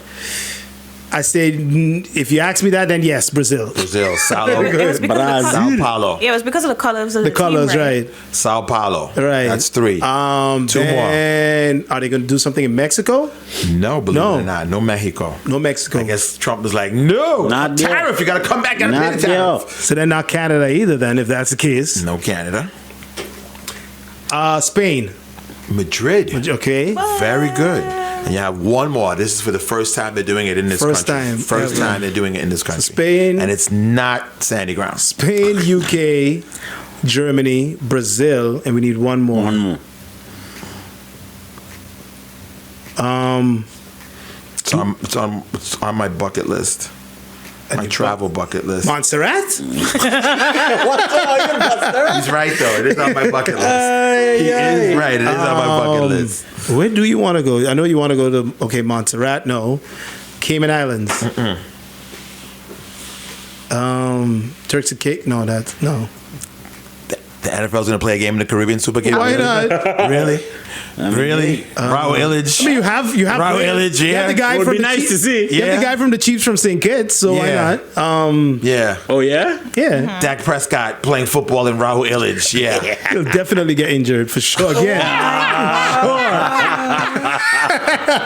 I say, if you ask me that, then yes, Brazil. Brazil, Sao It was because of the Sao Paulo. Yeah, it was because of the colors of The the colors, team, right? Sao Paulo. Right. That's 3. 2 more. And are they going to do something in Mexico? No, believe it or not. No Mexico. No Mexico. I guess Trump was like, no, Not there. tariff. You got to come back and pay Not the tariff. So they're not Canada either, then, if that's the case. No Canada. Spain. Madrid. Okay. Very good. And you have one more. This is for the first time they're doing it in this First country. time First ever. time they're doing it in this country. Spain. And it's not sandy ground. Spain, UK, Germany, Brazil, and we need one more. One more. It's on my bucket list. My travel bucket list. Montserrat? He's right, though. It is on my bucket list. He is right. It is on my bucket list. Where do you want to go? I know you want to go to, Montserrat, no. Cayman Islands. Turks and Caicos, no. The NFL's going to play a game in the Caribbean Super Game. Why not? Really? Really? Raul Illich. I mean, you have Raul Illich, you have the guy Would from be the nice to see. You have the guy from the Chiefs from St. Kitts, so why Yeah. not? Yeah. Oh, yeah? Yeah, Dak Prescott playing football in Raul Illich. Yeah. he'll definitely get injured for sure. Again,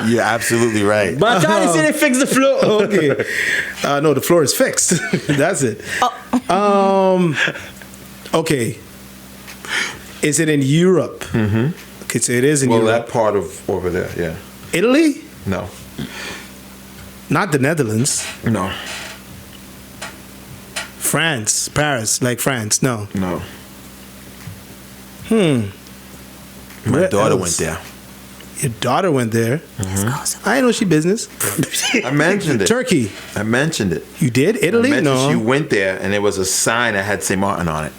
You're absolutely right. But I'm trying to say they fix the floor. okay. No, the floor is fixed. That's it. Okay. Is it in Europe? Mm-hmm. Okay, so it is in Europe. that part of over there, yeah. Italy? No. Not the Netherlands. No. France, Paris, like France. No. No. Where My daughter else? went there. Your daughter went there. I know she business. I mentioned it. Turkey. I mentioned it. You did? Italy? I mentioned No. she went there and there was a sign that had St.Maarten on it.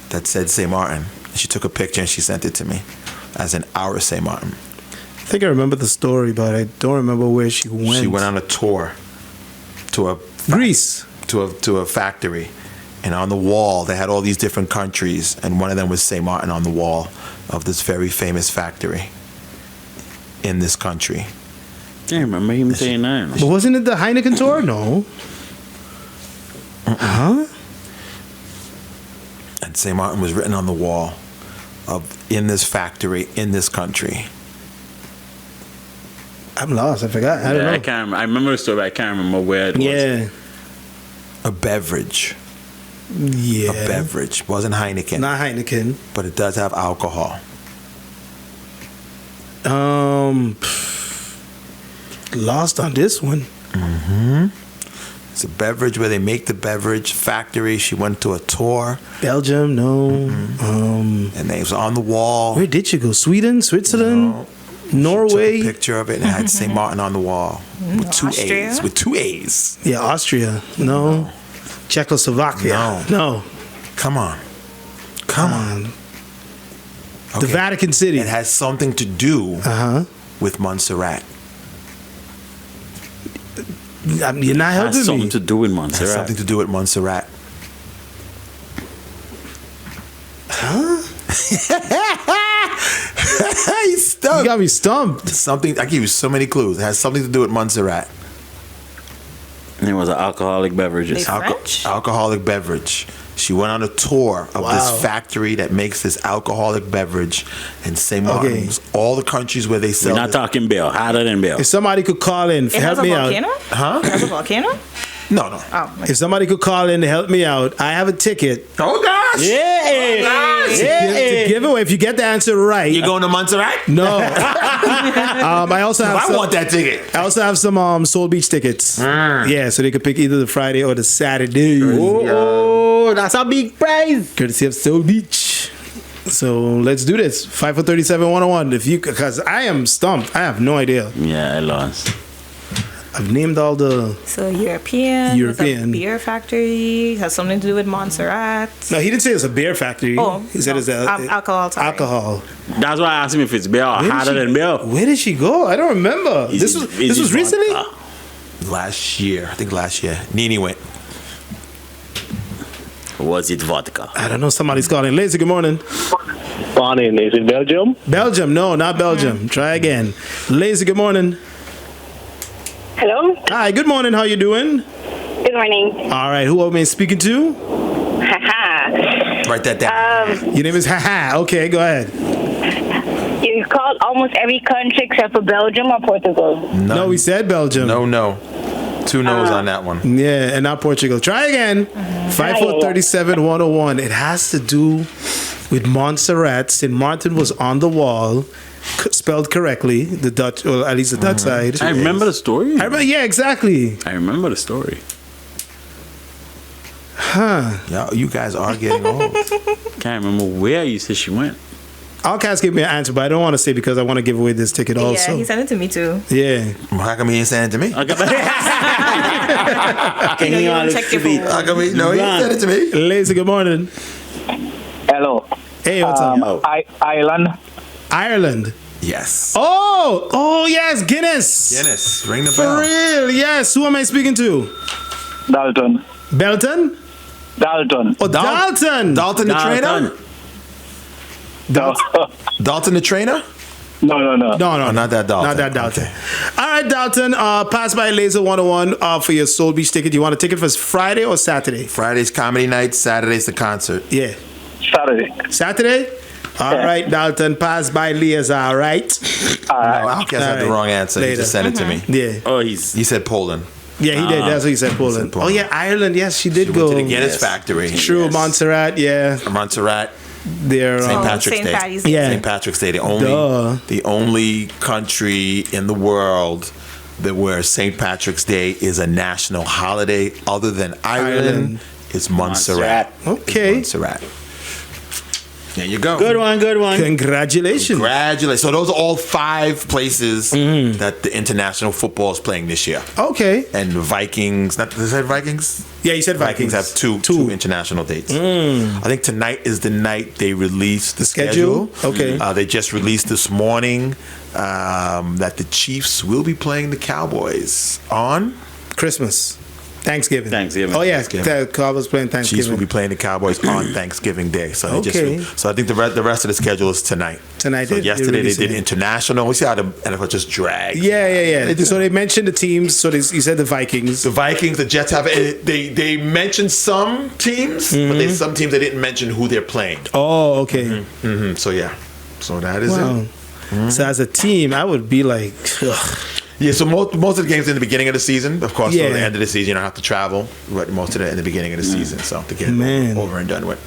That said St.Maarten. She took a picture and she sent it to me as an our St.Maarten. I think I remember the story, but I don't remember where she went. She went on a tour to a Greece. to a factory, and on the wall they had all these different countries, and one of them was St.Maarten on the wall of this very famous factory in this country. I remember him saying that. But wasn't it the Heineken tour? No. Huh? And St.Maarten was written on the wall of in this factory in this country. I'm lost. I forgot. I don't know. I can't remember. I remember the story, but I can't remember where it was. Yeah. A beverage. Yeah. A beverage. Wasn't Heineken. Not Heineken. But it does have alcohol. Lost on this one. It's a beverage where they make the beverage factory. She went to a tour Belgium, no. and it was on the wall. Where did you go? Sweden, Switzerland, No. Norway. Took a picture of it and it had St.Maarten on the wall with two Austria? A's. With 2 A's. Yeah, Austria. No. Czechoslovakia. No. Come on. Come on. The Okay. Vatican City. It has something to do with Montserrat. You're not helping Has something me. to do with It has Montserrat. something to do with Montserrat. Huh? He's You stumped. got me stumped. Something. I give you so many clues. It has something to do with Montserrat. It was an alcoholic beverages. They- French? Alcoholic beverage. She went on a tour of Wow. this factory that makes this alcoholic beverage in St. Martin's. All the countries where they We're sell not it. talking Bill. Hotter than Bill. If somebody could call in, It help has a me volcano? out. Huh? It has a volcano? No. Oh, If somebody could call in to help me out, I have a ticket Oh gosh. Yeah. to give away. If you get the answer right, You going to Montserrat? no. I also have I some, want that ticket. I also have some Soul Beach tickets. Yeah, so they could pick either the Friday or the Saturday. Oh, that's a big prize. Courtesy of Soul Beach. So let's do this. 5 for 37 101. If you, because I am stumped. I have no idea. Yeah, I lost. I've named all the. So European. European. It's a beer factory. Has something to do with Montserrat. No, he didn't say it's a beer factory. Oh, he said it's alcohol. Sorry. alcohol. That's why I asked him if it's beer or harder than beer. Where did she go? I don't remember. This was recently. Last year, I think last year, Nini went. Was it vodka? I don't know. Somebody's calling. Lazy, good morning. Morning. Is it Belgium? Belgium. No, not Belgium. Try again. Lazy, good morning. Hello. Hi, good morning. How you doing? Good morning. All right. Who am I speaking to? Haha. Write that down. Your name is Haha. Okay, go ahead. You called almost every country except for Belgium or Portugal. No, we said Belgium. No. 2 no's on that one. Yeah, and not Portugal. Try again. 5437-101. It has to do with Montserrat. St.Maarten was on the wall, spelled correctly, the Dutch, or at least the Dutch side. I remember the story. Yeah, exactly. I remember the story. Yeah, you guys are getting old. Can't remember where you said she went. Outcast gave me an answer, but I don't want to say because I want to give away this ticket also. Yeah, he sent it to me too. Yeah. How come he ain't send it to me? Can You you don't all check your be? phone. How come he sent it to me? Lazy, good morning. Hello. Hey, what's up? Ireland. Ireland. Yes. Oh, yes, Guinness. Guinness, ring the For bell. real, yes. Who am I speaking to? Dalton. Belton? Dalton. Oh, Dalton. Dalton the trainer? No. Dalton the trainer? No. No, not that Dalton. Not that Dalton. Okay. All right, Dalton. Pass by Laser 101 for your Soul Beach ticket. You want a ticket for Friday or Saturday? Friday's comedy night, Saturday's the concert. Yeah. Saturday. All right, Dalton. Pass by Leah's. All right. No, Outcast had the right. wrong answer. He Later. just sent it to me. Yeah. Oh, He said Poland. Yeah, he did. That's what he said. Poland. Poland. Oh yeah, Ireland. Yes, she did She go. went to the Guinness factory. True, Yes. Montserrat. Yeah, Montserrat. they're St. Patrick's St. Day. Patty's Day. Yeah. St. Patrick's Day. The only country in the world that where St. Patrick's Day is a national holiday other than Ireland is Montserrat. Okay. Montserrat. There you go. Good one. Congratulations. Congratulations. So those are all 5 places that the international football is playing this year. Okay. And the Vikings, did I say Vikings? Yeah, you said Vikings. Have two international dates. I think tonight is the night they release the schedule. Okay. They just released this morning that the Chiefs will be playing the Cowboys on Christmas. Thanksgiving. Thanksgiving. Oh yeah, Thanksgiving. Cowboys playing Thanksgiving. Chiefs will be playing the Cowboys on Thanksgiving Day. So Okay. so I think the rest of the schedule is tonight. Tonight, So they yesterday they did releasing it. international. We see how the NFL just drags. Yeah. So they mentioned the teams. So you said the Vikings. The Vikings, the Jets have they mentioned some teams, but some teams they didn't mention who they're playing. Oh, okay. So yeah, so that is Wow. it. So as a team, I would be like, ugh. Yeah, so most of the games in the beginning of the season, of course. Yeah. So the end of the season, you don't have to travel. But most of it in the beginning of the season, so to get Man. it over and done with.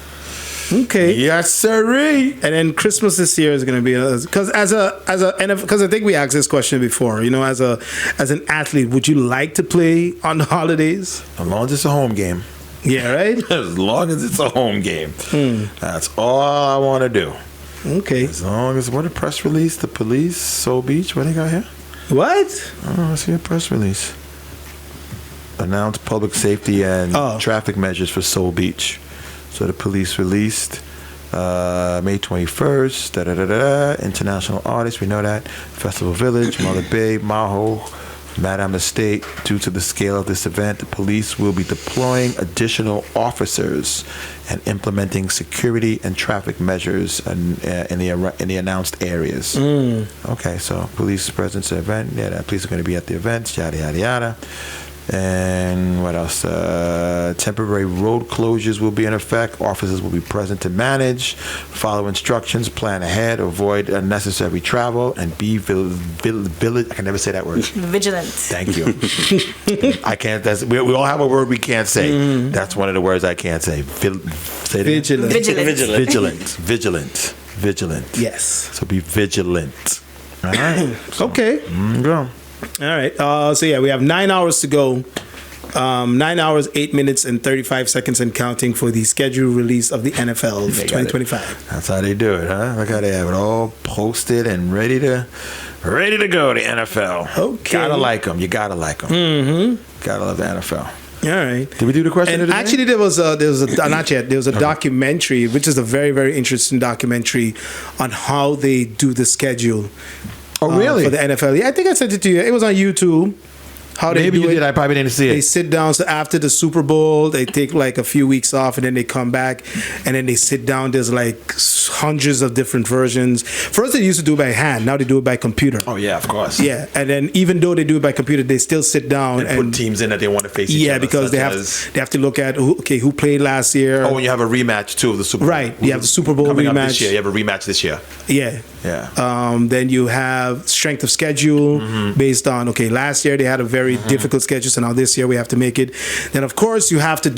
Okay. Yes, sirree. And then Christmas this year is going to be because because I think we asked this question before. You know, as an athlete, would you like to play on the holidays? As long as it's a home game. Yeah, right. As long as it's a home game. That's all I want to do. Okay. As long as what a press release, the police, Soul Beach, what they got here? What? Oh, I see a press release. Announced public safety and traffic measures for Soul Beach. So the police released May 21st. International artists, we know that. Festival Village, Mother Bay, Maho, Madame Estate. Due to the scale of this event, the police will be deploying additional officers and implementing security and traffic measures in the announced areas. Okay, so police presence at the event. Yeah, the police are going to be at the events. Yada yada yada. And what else? Temporary road closures will be in effect. Officers will be present to manage, follow instructions, plan ahead, avoid unnecessary travel, and be vigilant. I can never say that word. Vigilant. Thank you. I can't. We all have a word we can't say. That's one of the words I can't say. Say it again. Vigilant. Yes. So be vigilant. All right. Okay. Go. All right. So yeah, we have 9 hours to go 9 hours, 8 minutes, and 35 seconds and counting for the scheduled release of the NFL 2025. That's how they do it, huh? Look how they have it all posted and ready to go. The NFL. Okay. Gotta like them. You gotta like them. Mm-hmm. Gotta love the NFL. All right. Did we do the question of the day? Actually, there was a not yet. There was a documentary, which is a very, very interesting documentary on how they do the schedule. Oh, really? For the NFL. Yeah, I think I sent it to you. It was on YouTube. How they Maybe do you it. did. I probably didn't see it. They sit down. So after the Super Bowl, they take like a few weeks off, and then they come back, and then they sit down. There's like hundreds of different versions. First, they used to do it by hand. Now they do it by computer. Oh yeah, of course. Yeah, and then even though they do it by computer, they still sit down and put teams in that they want to face each other. Yeah, because they have to look at who played last year. Oh, and you have a rematch too of the Super Bowl. Right, you have the Super Bowl coming rematch. Up this year. You have a rematch this year. Yeah. Yeah. Then you have strength of schedule based on, last year they had a very difficult schedule, so now this year we have to make it. Then, of course, they have to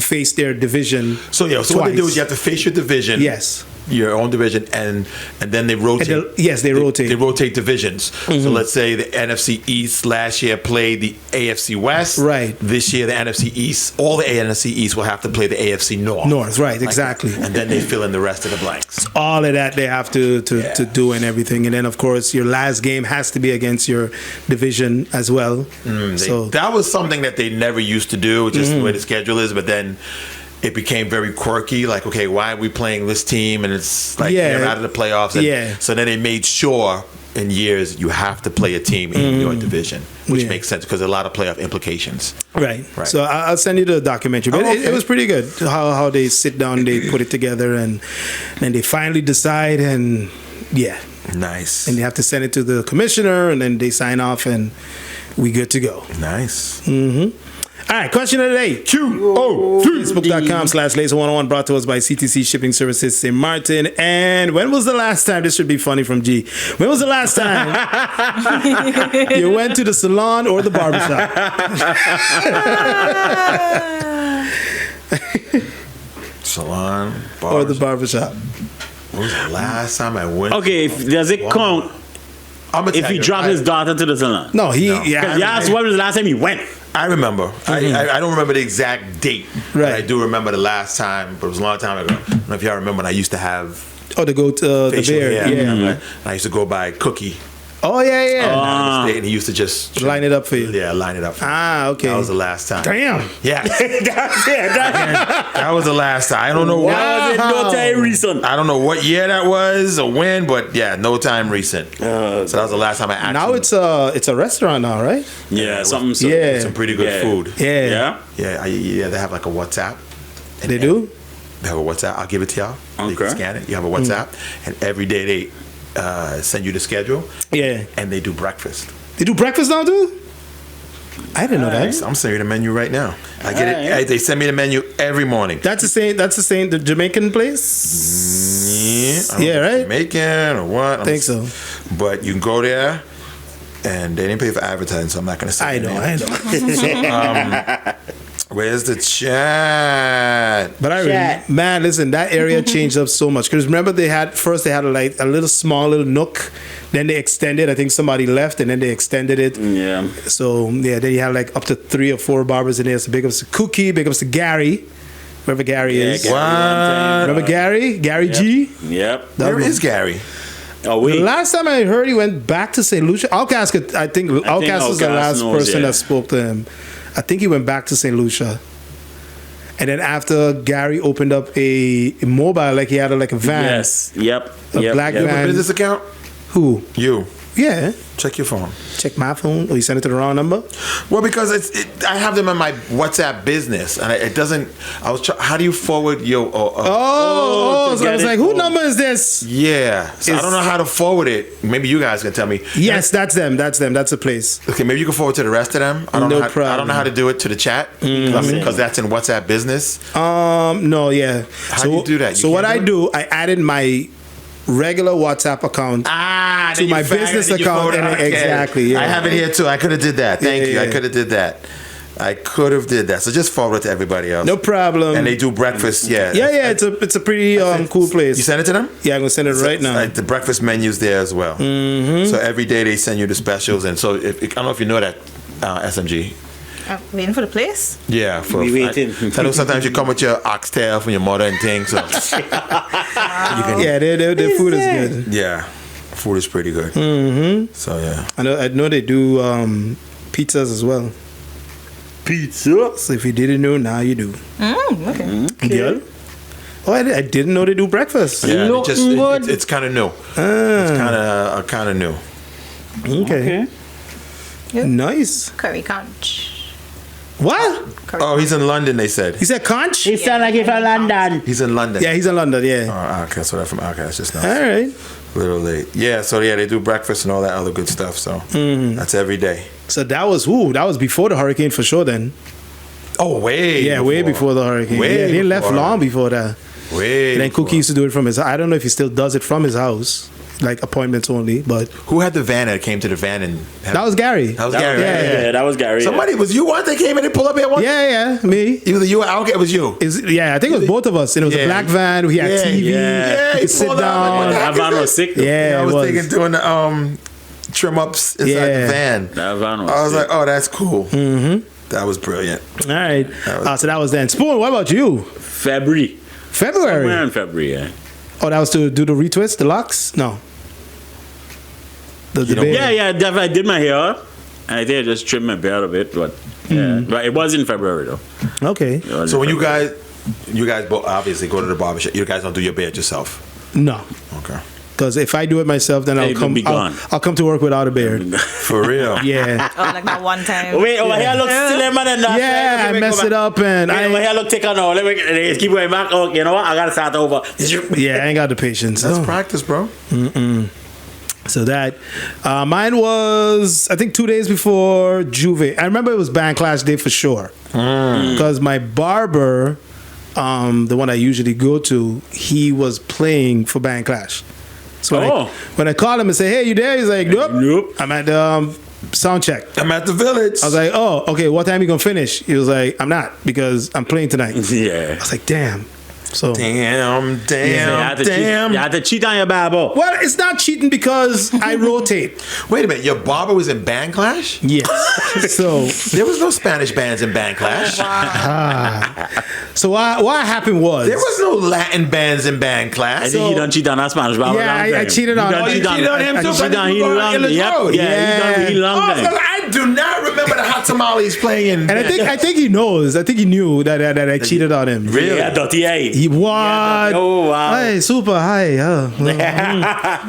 face their division. So what they do is you have to face your division. Yes. Your own division, and then they rotate. They rotate. They rotate divisions. So let's say the NFC East last year played the AFC West. Right. This year the NFC East, all the NFC East will have to play the AFC North. North, right? Exactly. And then they fill in the rest of the blanks. All of that they have to do and everything, and then of course your last game has to be against your division as well. That was something that they never used to do, just the way the schedule is. But then it became very quirky. Like, okay, why are we playing this team? And it's like they're out of the playoffs. And so then they made sure in years you have to play a team in your division, which makes sense because there's a lot of playoff implications. Right. So I'll send you the documentary. But it was pretty good how they sit down, they put it together, and then they finally decide, and nice. And they have to send it to the commissioner, and then they sign off, and we good to go. Nice. All right, question of the day. Facebook.com/Laser101, brought to us by CTC Shipping Services, St.Maarten. And when was the last time, this should be funny from G, when was the last time you went to the salon or the barbershop? Salon, barbershop. Or the barbershop. When was the last time I went? Okay, does it count if he dropped his daughter to the salon? No, he asked when was the last time he went. I remember. I don't remember the exact date. Right. But I do remember the last time, but it was a long time ago. I don't know if y'all remember when I used to have the goat, the beard. Yeah. I used to go by Cookie. Oh, yeah. And he used to just line it up for you. Yeah, line it up for me. Okay. That was the last time. Damn. Yeah. That was the last time. I don't know what. No time recent. I don't know what year that was or when, but no time recent. So that was the last time I actually. Now it's a restaurant now, right? Yeah, something. Some pretty good food. Yeah. They have like a WhatsApp. They do? They have a WhatsApp. I'll give it to y'all. You can scan it. You have a WhatsApp, and every day they send you the schedule. Yeah. And they do breakfast. They do breakfast now, too? I didn't know that. I'm sending you the menu right now. I get it. They send me the menu every morning. That's the same. The Jamaican place. Yeah, right. Jamaican or what? I think so. But you can go there, and they didn't pay for advertising, so I'm not going to say. I know. Where's the chat? But man, listen, that area changed up so much. Because remember, they had like a little small nook. Then they extended. I think somebody left, and then they extended it. Yeah. So then you had like up to 3 or 4 barbers in there. So big ups to Cookie, big ups to Gary. Whoever Gary is. What? Remember Gary? Gary G? Yep. Where is Gary? Oh, wait. The last time I heard, he went back to St. Lucia. Outcast was the last person that spoke to him. I think he went back to St. Lucia. And then after, Gary opened up a mobile, like he had a van. Yes. Yep. A black van. You have a business account? Who? You. Yeah. Check your phone. Check my phone? Oh, you sent it to the wrong number? Well, because I have them in my WhatsApp business, and it doesn't. How do you forward your? So I was like, who number is this? Yeah, so I don't know how to forward it. Maybe you guys can tell me. Yes, that's them. That's a place. Okay, maybe you can forward to the rest of them. I don't know how to do it to the chat because that's in WhatsApp business. No, yeah. How do you do that? So what I do, I added my regular WhatsApp account to my business account. Exactly. Yeah. I have it here too. I could have did that. Thank you. I could have did that. So just forward it to everybody else. No problem. And they do breakfast. Yeah. Yeah. It's a pretty cool place. You send it to them? Yeah, I'm gonna send it right now. The breakfast menu's there as well. So every day they send you the specials, and so I don't know if you know that SMG. I'm waiting for the place. Yeah, We waiting. I know sometimes you come with your oxtail from your mother and things. So you can, Yeah, their food is good. yeah, food is pretty good. Mm-hmm. So yeah, I know they do pizzas as well. Pizza. So if you didn't know, now you do. Okay. Girl? Oh, I didn't know they do breakfast. yeah. Looking good. It's kind of new. It's kind of new. Okay. Nice. Curry conch. What? Curry Oh, he's in London. They said He said conch? He sound like he's from London. he's in London. Yeah, he's in London, yeah. Oh, okay, so that's from okay. That's just now. All right. A little late. Yeah, so yeah, they do breakfast and all that other good stuff. So that's every day. So that was before the hurricane for sure then. Oh, Way before the hurricane. Way Yeah, they left before. long before that. Way. And then before. Cookie used to do it from his I don't know if he still does it from his house. Like appointments only, but Who had the van that came to the van and that was Gary. That was Gary. yeah, right? Yeah, that was Gary. Somebody was you one that came in and pulled up here one. Yeah, me. Either you or okay, it was you. Yeah, I think it was both of us. And it was a Yeah. black van. We had Yeah, TV. yeah. he could sit pulled up and down. what the heck That is van was this? sick. Though. Yeah, I it was was. thinking doing the trim ups inside Yeah. the van. That van was I was sick. like, oh, that's cool. Mm-hmm. That was brilliant. All right. So that was then. Spoon, what about you? February. February. Somewhere in February, yeah. Oh, that was to do the retwist, the locks? No. The know- beard. Yeah, definitely. I did my hair. And I think I just trimmed my beard a bit, but yeah. But it was in February though. Okay. It was So in when February. you guys both obviously go to the barbershop, you guys don't do your beard yourself. No. Okay. Because if I do it myself, then It will be gone. I'll come to work without a beard. For real. Yeah. Oh, like that one time. Wait, over here look slimmer than that. Yeah, I Let me mess go it back. up and Wait, over here look thicker now. Let me keep going back. Oh, you know what? I gotta start over. yeah, I ain't got the patience. That's Oh. practice, bro. So that mine was I think 2 days before Juve. I remember it was Band Clash Day for sure because my barber, the one I usually go to, he was playing for Band Clash. So when I call him and say, "Hey, you there?" He's like, "Nope, Nope. I'm at the sound check." I'm at the village. I was like, "Oh, okay. What time you gonna finish?" He was like, "I'm not because I'm playing tonight." I Yeah. was like, "Damn." So damn. You had to cheat on your barber. well, it's not cheating because I rotate. Wait a minute, your barber was in Band Clash? Yes. So There was no Spanish bands in Band Clash. So what happened was There was no Latin bands in Band I Clash. think he done cheat on that Spanish barber. Yeah, long I time. cheated He on- done Oh, you cheat cheated on him I too, cheated on but him you were on long. Illich Yep. Road. Yeah, he Yeah. long time. I do not remember the Hot Tamales playing. and I think he knows. I think he knew that I cheated on him. Really? Yeah, dirty eye. He what? Oh, wow. Hey, super. Hi.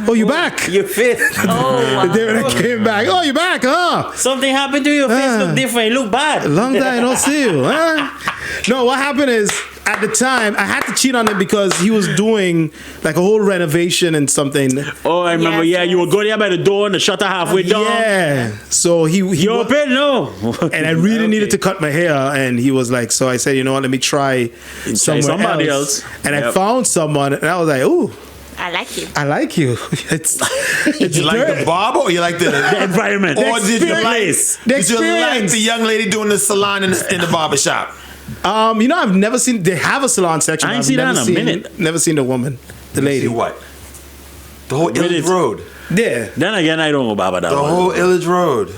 Oh, you back? Your face. Oh, The day when I came back. Oh, you back? Huh? Something happened to your face. Look different. You look bad. Long time no see you. Huh? No, what happened is at the time I had to cheat on him because he was doing like a whole renovation and something. Oh, I remember. Yes, Yeah, you would go there by the door and the shutter halfway down. Yeah. So he You wa- open? No. and I really needed to cut my hair, and he was like, so I said, you know what, let me try somewhere somebody else. else. And I Yep. found someone, and I was like, ooh, I like you. I like you. It's you like the barber or you like the Environment. Or did you like Place. The did you like experience. the young lady doing the salon in the barber shop? You know, I've never seen. They have a salon section. I ain't I've seen that never in a seen- minute. Never seen the woman, the lady. See what? The whole But Illage it's- Road. Yeah. Then again, I don't go about that The one. whole Illage Road.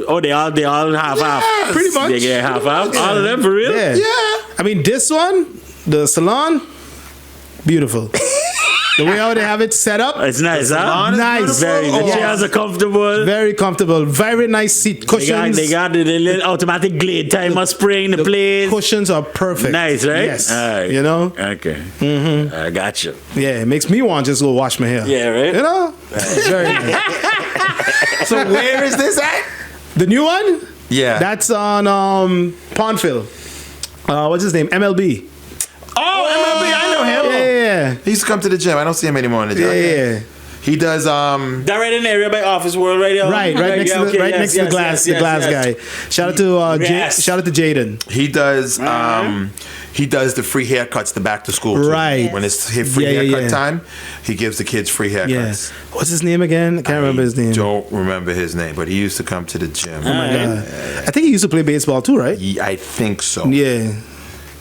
Oh, they all half half. Yes. Pretty much. They get half half. All of them for real. Yeah. Yeah. I mean, this one, the salon, beautiful. The way how they have it set up, It's nice, huh? salon is Nice. Very. The beautiful. chairs are comfortable. very comfortable. Very nice seat cushions. They got the little automatic glade timer spray in the place. Cushions are perfect. Nice, right? Yes. All right. You know? Okay. I got you. Yeah, it makes me want to just go wash my hair. Yeah, right? You know? It's very nice. So where is this at? The new one? Yeah. That's on Pondville. What's his name? MLB. Oh, MLB, I know him. Yeah. He used to come to the gym. I don't see him anymore in the gym. Yeah. He does That right in the area by Office World, right there. Right next to the, next to the glass guy. Shout out to Yes. shout out to Jaden. he does the free haircuts the back to school too. Right. When it's free Yeah, haircut yeah. time, he gives the kids free haircuts. Yes. What's his name again? I can't remember his name. Don't remember his name, but he used to come to the gym. I think he used to play baseball too, right? I think so. Yeah.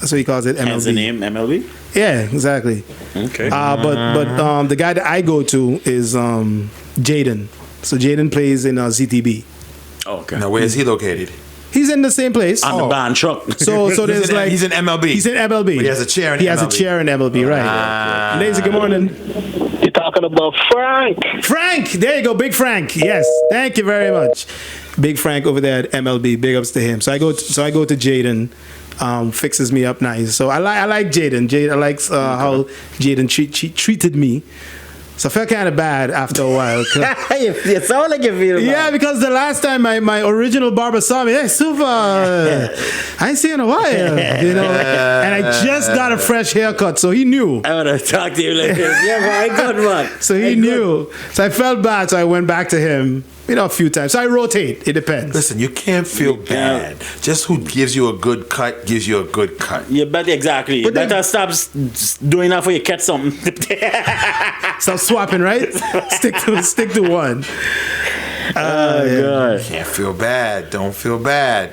That's what he calls it, Hence the MLB. name MLB. Yeah, exactly. Okay. But the guy that I go to is Jaden. So Jaden plays in ZTB. Okay. Now, where is he located? He's in the same place. On the band truck. So there's he's in MLB. He's in MLB. But he has a chair in He MLB. has a chair in MLB, right? Lazy, good morning. You're talking about Frank. Frank, there you go, Big Frank. Yes, thank you very much, Big Frank over there at MLB. Big ups to him. So I go to Jaden, fixes me up nice. So I like Jaden. I like how Jaden treated me. So I felt kind of bad after a while. You sound like you feel bad. Yeah, because the last time my original barber saw me, hey, Suppa, I ain't seen you in a while, you know. And I just got a fresh haircut, so he knew. I would have talked to you like this. Yeah, but I got one. So he knew. So I felt bad, so I went back to him, a few times. So I rotate. It depends. Listen, you can't feel bad. Just who gives you a good cut gives you a good cut. Yeah, but exactly. But Better stop doing that before you catch something. Stop swapping, right? Stick to one. God. Can't feel bad. Don't feel bad.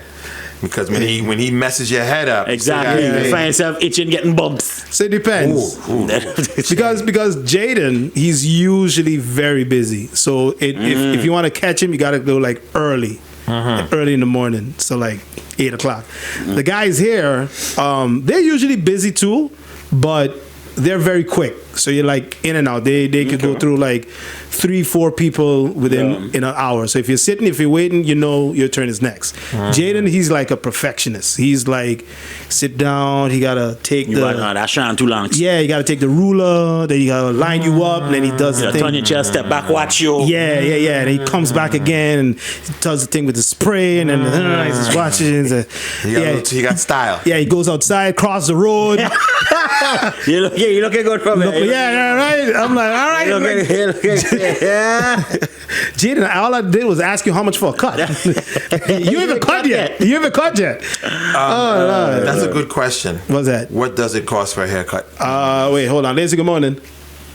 Because when he messes your head up, Exactly. you You find yourself itching, getting bumps. So it depends. Because Jaden, he's usually very busy. So if you want to catch him, you got to go like early in the morning. So like 8 o'clock. The guys here, they're usually busy too, but they're very quick. So you're like in and out. They could go through like 3-4 people within in an hour. So if you're waiting, your turn is next. Jaden, he's like a perfectionist. He's like, sit down. He gotta take that's trying too long. Yeah, you gotta take the ruler. Then you gotta line you up. And then he does the thing. Turn your chair, step back, watch you. Yeah. And he comes back again and he does the thing with the spray and then he's watching. He got style. Yeah, he goes outside, cross the road. You looking good from it. Yeah, right. I'm like, all right. Yeah. Jaden, all I did was ask you how much for a cut. You haven't cut yet. That's a good question. What's that? What does it cost for a haircut? Wait, hold on. Lazy, good morning.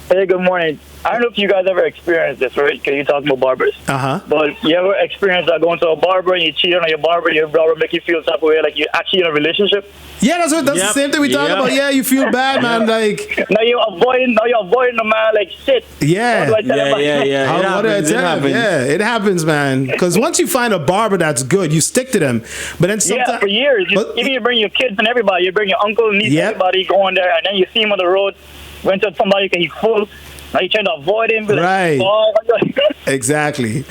Hey, good morning. I don't know if you guys ever experienced this, right? Because you're talking about barbers. But you ever experienced that going to a barber and you cheat on your barber make you feel type of way like you're actually in a relationship? Yeah, that's the same thing we talk about. Yeah, you feel bad, man. Like now you're avoiding the man like shit. Yeah. What do I tell him? It happens, man. Because once you find a barber that's good, you stick to them. But then sometimes for years, even you bring your kids and everybody, you bring your uncle, niece, everybody going there, and then you see him on the road. Went to somebody because he's full. Now you're trying to avoid him. Right. Exactly.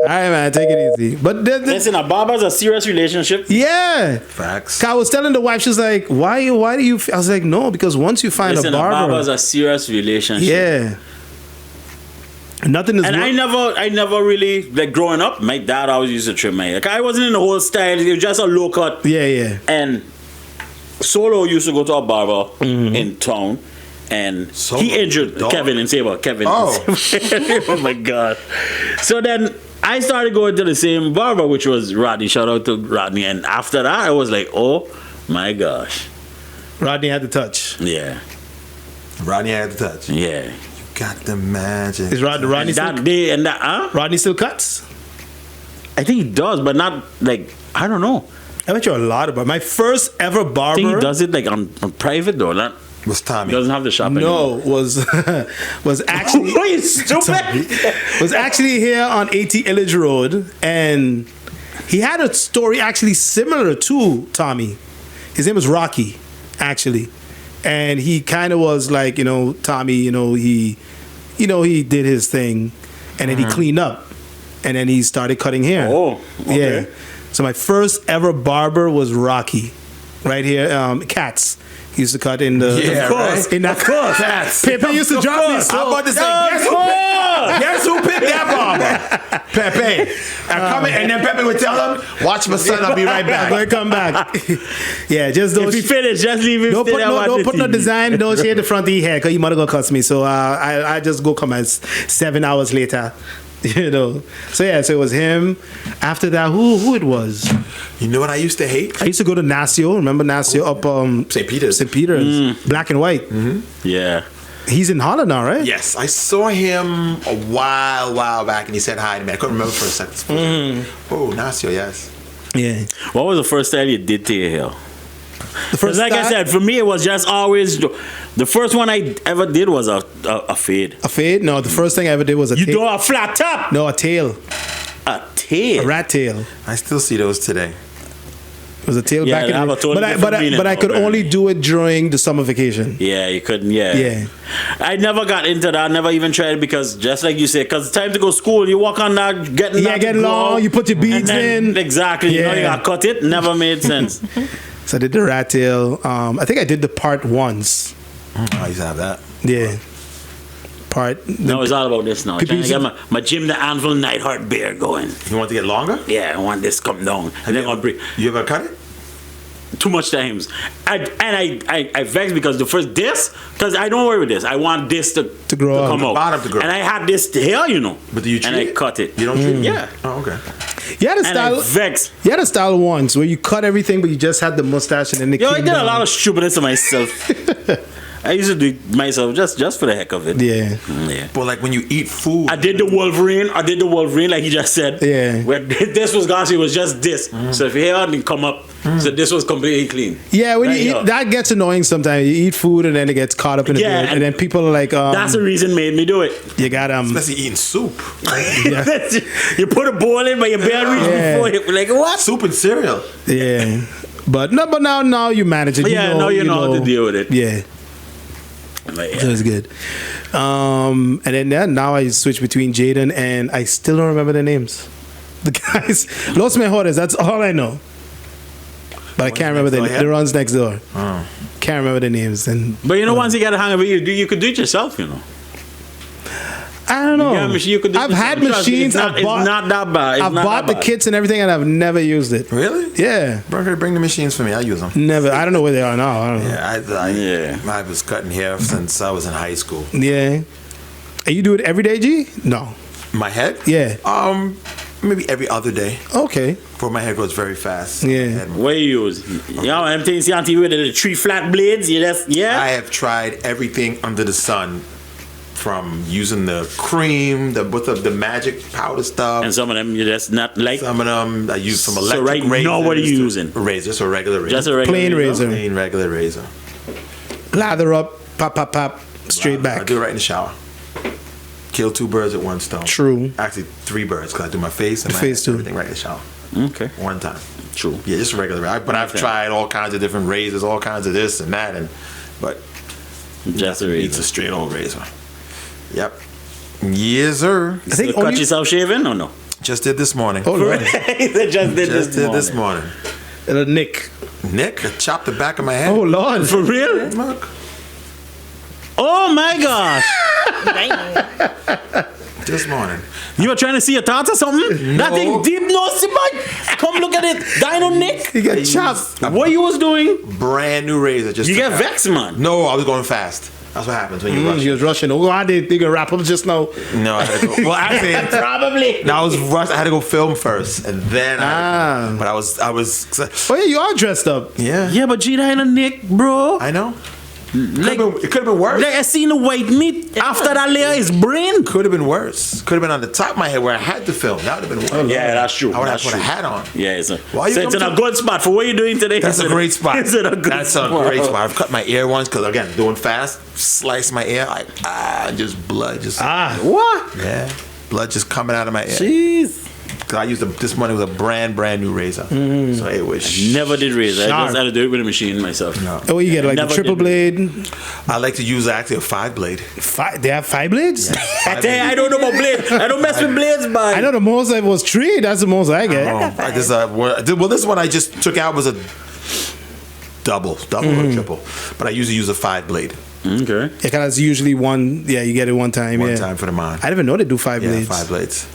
All right, man. Take it easy. But listen, a barber's a serious relationship. Yeah. Facts. I was telling the wife, she's like, why do you? I was like, no, because once you find a barber. A barber's a serious relationship. Yeah. Nothing is. And I never really, like growing up, my dad always used to trim my hair. Like, I wasn't in the whole style. It was just a low cut. Yeah. And Solo used to go to a barber in town. And he injured Kevin and Saber. Oh my God. So then I started going to the same barber, which was Rodney. Shout out to Rodney. And after that, I was like, oh my gosh. Rodney had the touch. Yeah. Rodney had the touch. Yeah. You got the magic. Is Rodney still? Rodney still cuts? I think he does, but not like, I don't know. I bet you a lot about my first ever barber. I think he does it like on private though, not. Was Tommy? He doesn't have the shop anymore. No, was actually. Are you stupid? Was actually here on 80 Illage Road, and he had a story actually similar to Tommy. His name was Rocky, actually, and he kind of was like, Tommy, he did his thing, and then he cleaned up, and then he started cutting hair. Oh, okay. Yeah. So my first ever barber was Rocky, right here, Cats. He used to cut in the... Yeah, of course. Right? In that Cats. Pepe used to drop me. I'm about to say, guess who picked that barber? Pepe. And then Pepe would tell him, watch my son, I'll be right back. I'll come back. Yeah, just don't... If he finish, just leave him. Don't put no design, don't shave the front of your hair, because your mother gonna cuss me. So I just go come 7 hours later. So it was him. After that, who it was? You know what I used to hate? I used to go to Nasio. Remember Nasio up St. Peter's. St. Peter's, black and white. Yeah. He's in Holland now, right? Yes, I saw him a while back, and he said hi to me. I couldn't remember for a second. Oh, Nasio, yes. Yeah. What was the first style you did to your hair? The first, like I said, for me it was just always the first one I ever did was a fade. A fade? No, the first thing I ever did was a tail. You do a flat top? No, a tail. A tail? A rat tail. I still see those today. It was a tail Yeah, back they have a totally different meaning but I could now, only do it during the summer vacation. Yeah, you couldn't. Yeah. Yeah. I never got into that. Never even tried because just like you said, because it's time to go to school. You walk on that, getting Yeah, that get to long, grow, you put your beads and then, in. Exactly. You know, you Yeah. got cut it. Never made sense. So I did the rat tail. I think I did the part once. I used to have that. Yeah. Part. No, it's all about this now. People Trying to used get my Jim the Anvil Nightheart beard going. You want to get longer? Yeah, I want this come down. And then I'll bring You ever cut it? too much times. I vexed because the first this, because I don't worry with this. I want this to grow come out. out. Bottom to grow. And I had this here, you know. But do you treat And I it? cut it. You don't treat it? Yeah. Oh, okay. You had a And style. I vexed. You had a style once where you cut everything, but you just had the mustache and then the. Yo, I did a lot of stupidness to myself. I used to do it myself just for the heck of it. Yeah. Yeah. But like when you eat food, I did the Wolverine like you just said. Yeah. Where this was gone, so it was just this. So if you hear it come up, so this was completely clean. Yeah, when Right you here. eat, that gets annoying sometimes. You eat food and then it gets caught up in the Yeah, beard, and then people are like, That's the reason made me do it. you got especially eating soup. You put a bowl in, but you barely reach Yeah. before it. Like what? Soup and cereal. yeah. But now you manage it. Yeah, now you know how to deal with it. Yeah. But So it's good. And then now I switch between Jaden and I still don't remember their names. The guys, Los Mejores, that's all I know. But I can't remember the runs next door. Oh. Can't remember the names. But you know, once you get a hang of it, you could do it yourself, you know. I don't know. You got a machine, you could do it I've yourself. had Trust me, machines. It's not that bad. It's I've not bought that the bad. kits and everything, and I've never used it. Really? Yeah, Bring the machines for me. I use them. never. I don't know where they are now. I don't know. Yeah, Yeah. I was cutting hair since I was in high school. Yeah. And you do it every day, G? No. My head? Yeah. Maybe every other day. Okay. Before my hair grows very fast. Yeah. What you use? You know, I'm telling you, see on TV with the 3 flat blades. I have tried everything under the sun, from using the cream, the magic powder stuff. And some of them you just not like. Some of them I use some electric So right razors. now, what are you using? Razor, just a regular razor. Just a regular Plain razor. Plain regular razor. Lather up, pop, straight I back. do it right in the shower. Kill 2 birds with 1 stone. True. Actually, 3 birds because I do my face and The my face head, too. everything right in the shower. Okay. One time. True. Yeah, just a regular. But I've Okay. tried all kinds of different razors, all kinds of this and that, but Just a it's a razor. straight old razor. Yep. Yes, sir. I think Cut only, yourself shaving or no? Just did this morning. oh Lord, Just did Just did this morning. morning. Nick. Nick, I chopped the back of my head. Oh Lord. For real? Look. Oh my gosh! This morning. You were trying to see your thoughts or something? That thing deep nose, boy. Come look at it. Dino Nick. He got chopped. What you was doing? Brand new razor. Just You took get out. vexed, man. No, I was going fast. That's what happens when you rush. He was rushing. Oh, I did. They gonna wrap up just now. No, I had to go. Well, actually, Probably. no, I was rushed. I had to go film first, and then. But I was. Oh yeah, you are dressed up. Yeah. Yeah, but G Dino Nick, bro. I know. Like, It could have been worse. like I seen the white meat after that layer is brain. Could have been worse. Could have been on the top of my head where I had to film. That would have been worse. Yeah, that's true. I would have That's put a true. hat on. Yeah, it's a, Why you so it's in come a to- good spot for what you're doing today. That's a great spot. It's in a good That's a spot. great spot. I've cut my ear once because again, doing fast, slice my ear, just blood, just What? yeah, blood just coming out of my ear. Jeez. 'Cause I used this morning was a brand new razor, so it was. Never did razor. I Sharp. just had to do it with a machine myself. No. Oh, you get like the Never triple did. blade. I like to use actually a 5 blade. They have 5 blades. I tell you, I don't know about blades. I don't mess with blades, man. I know the most I was 3. That's the most I get. I just well, this one I just took out was a double or triple, but I usually use a 5 blade Okay. Yeah, cause it's usually one. Yeah, you get it one time. one yeah. time for the mine. I didn't even know they do 5 Yeah, blades. 5 blades.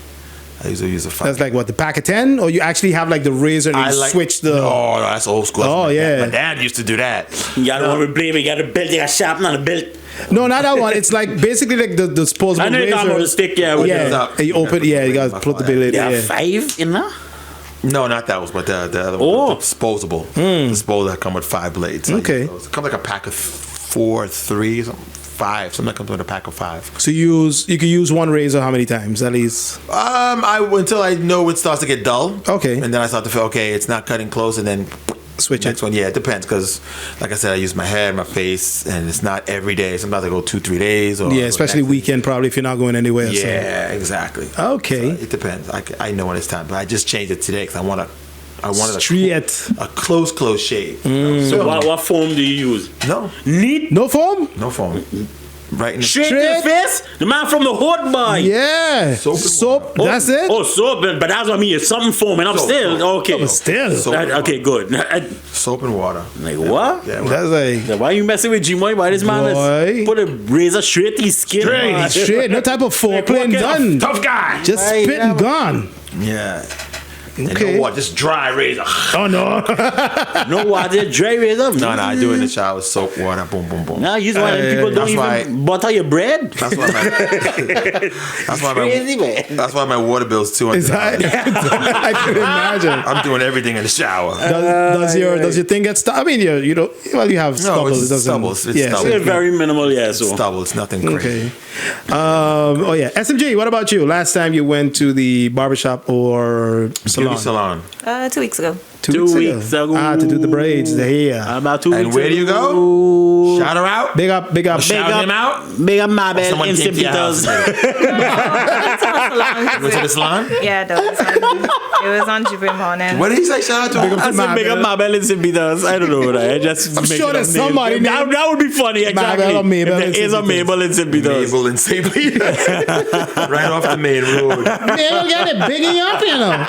I usually use a 5. That's like what, the pack of 10, or you actually have like the razor and you switch the. No, that's old school. That's Oh, my yeah. dad. My dad used to do that. You got one with blade, but you got a belt, you got sharpen on a belt. No, not that one. It's like basically like the disposable I know you're razor. talking about the stick, yeah. With Yeah, up. and you open. Yeah, you gotta put the blade. yeah, Yeah. 5 in there? No, not that one, but the other Oh. one. The disposable. Disposable that come with 5 blades. I Okay. use those. It comes like a pack of 4, 3, 5. Something that comes with a pack of 5. So you can use one razor how many times at least? Until I know it starts to get dull. Okay. And then I start to feel okay, it's not cutting close, and then Switch next it. one. Yeah, it depends because, like I said, I use my head, my face, and it's not every day. Sometimes I go 2-3 days. Or Yeah, especially weekend probably if you're not going anywhere. Yeah, exactly. Okay. So it depends. I know when it's time, but I just changed it today because I want to I wanted Straight. a close shave. So what foam do you use? No, Neat. No foam? no foam. Right in the Straight to the face? The man from the hood, boy. Yeah. Soap and Soap. water. That's it? Oh, soap, but that's what I mean. It's something foam, and I'm Soap, still soap. okay. But still. Soap and Okay, good. soap and water. Like what? Yeah, That's like Why you messing with G-Moy? Why this man Boy. put a razor straight to his skin? man? straight. No type of foreplay and done. tough guy. Just Right, spit and gone. Yeah. And Okay. no water, just dry razor. Oh no. No water, dry razor. No, I do it in the shower. Soap, water, boom, boom, boom. Nah, you just want people don't That's even butter your bread. That's why Crazy, man. that's why my water bill's Is $200. that, I can imagine. I'm doing everything in the shower. Does your thing get stuck? I mean, you don't. Well, you have stubble. it's It doesn't. stubbles. It's yeah, stubble. It's very minimal, yeah. So Stubble. It's nothing crazy. Okay. Oh yeah. SMG. What about you? Last time you went to the barbershop or salon? Beauty salon. 2 weeks ago. 2 weeks ago. To do the braids, the hair. About 2 weeks. And where do you ago. go? Shout her out. Big up. Shout him out. Big up my bad Someone in came St. to your house. Peter's. Went to the salon. Yeah, that was it was on Jupiter morning. What did he say? Shout out to him. I said big up Mabel in St. Peter's. I don't know. Right? I just I'm make sure up there's names. somebody That would be funny, exactly. Mabel or Mabel If in there is St. a Mabel in St. Peter's. Mabel in St. Peter. Right off the main road. Man, you got it bigging up, you know.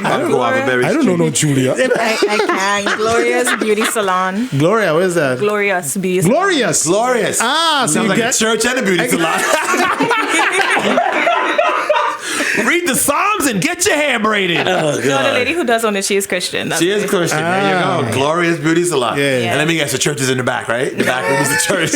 I don't know no Julia. I can't. Glorious Beauty Salon. Gloria, where's that? Glorious Beauty Salon. Glorious. Glorious. Ah, so Sounds you like get a church and a beauty salon. Read the Psalms and get your hair braided. No, the lady who does own it, she is Christian. That's She is it. Christian. There you go. Glorious Beauty Salon. Yeah. And let me guess, the church is in the back, right? The back room is the church.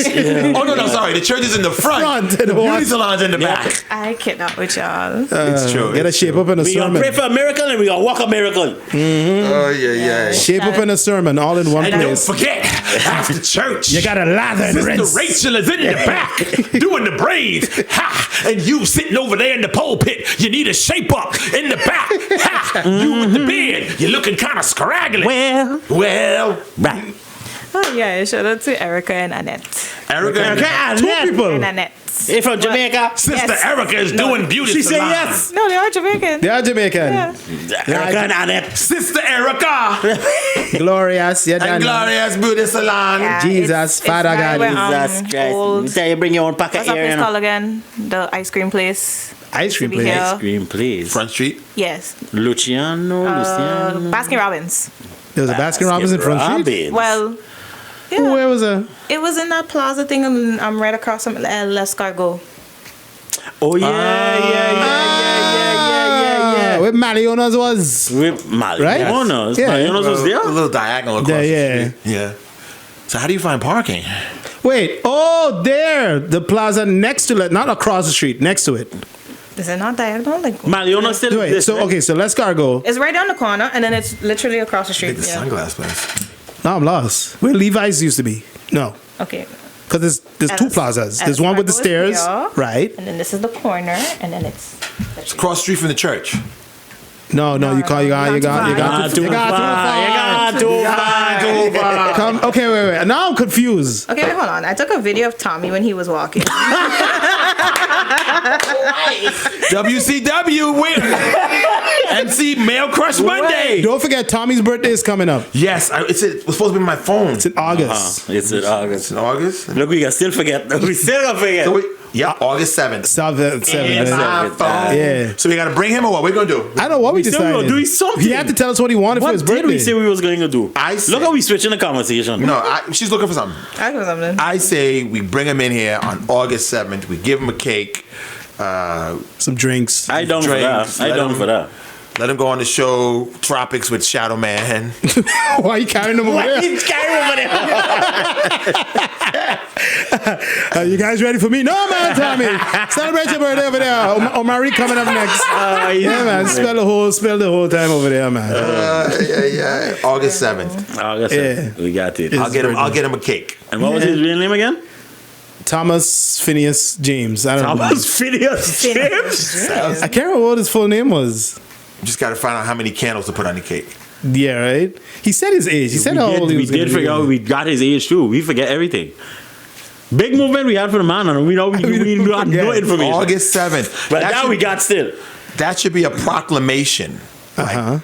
Oh, no, sorry. The church is in the front. and The beauty what? salon's in the back. I cannot with y'all. It's true. Get a It's shape true. up in a We gonna sermon. pray for a miracle and we gonna walk a miracle. Oh, yeah. Shape up in a sermon, all in one And don't place. forget, after church, You gotta lather and Sister rinse. Rachel is in the back doing the braids. Ha! And you sitting over there in the pulpit, you need a shape up in the back. Ha! You with the beard, you're looking kind of scraggly. Well, Right. Oh yeah, shout out to Erica and Annette. Erica, and Two then, people. And Annette. they from Jamaica. Sister Yes. Erica is doing beauty She said salon. yes. No, they are Jamaican. They are Jamaican. Yeah. Erica and Annette. Sister Erica Glorious. Yeah, and done. Glorious Beauty Salon. Yeah, Jesus, Father right God. where, Jesus Christ. old- You tell you bring your own pack What's of that air, place you know. called again? The ice cream place. Ice cream To be place. here. Green please. Front Street. Yes. Luciano. Baskin Robbins. There was a Baskin Robbins in Front Street. Well, yeah. Where was that? It was in that plaza thing right across from L'escargot. Oh yeah. Where Maliona's was. With Maliona's. Right? Maliona's. Yeah. Maliona's was there. A little diagonal across Yeah. the street. Yeah. So how do you find parking? Wait, there. The plaza next to it, not across the street, next to it. Is it not diagonal? Like, Maliona's still Wait, exists, so right? okay, so let's go. it's right down the corner, and then it's literally across the I street. think the Yeah. sunglass place. Now I'm lost. Where Levi's used to be. No. Okay. Because there's two plazas. There's one with the stairs, right? And then this is the corner, and then it's. It's across the street from the church. No, you got Too far. Come, okay, wait. Now I'm confused. Okay, wait, hold on. I took a video of Tommy when he was walking. WCW win. MC Male Crush Monday. Don't forget, Tommy's birthday is coming up. Yes, it was supposed to be my phone. It's in August. It's in August. It's in August. Look, we can still forget. We still gonna forget. So August 7th. 7th. In my phone. Yeah. So we got to bring him or what? We're going to do? I don't know what we still decided. gonna do something. He had to tell us what he wanted for What his did birthday. we say we was going to do? I say- Look how we switching the conversation. No, she's looking for something. I do something. I say we bring him in here on August 7th. We give him a cake. Some drinks. I done for Drinks, that. I let done him- for that. Let him go on the show Tropics with Shadow Man. Why are you carrying him over there? You guys ready for me? No, man, Tommy. Celebrate your birthday over there. Omari coming up next. Yeah, man. Spell the whole time over there, man. Yeah. August 7th. August. Yeah. We got it. I'll get him a cake. And what was his real name again? Thomas Phineas James. I don't know. Thomas Phineas James. I can't remember what his full name was. Just got to find out how many candles to put on the cake. Yeah, right? He said his age. He said how old he We was. gonna did be. figure out we got his age too. We forget everything. Big movement we had for the man, and we know we got no information. August 7th. But that we got still. That should be a proclamation. Like,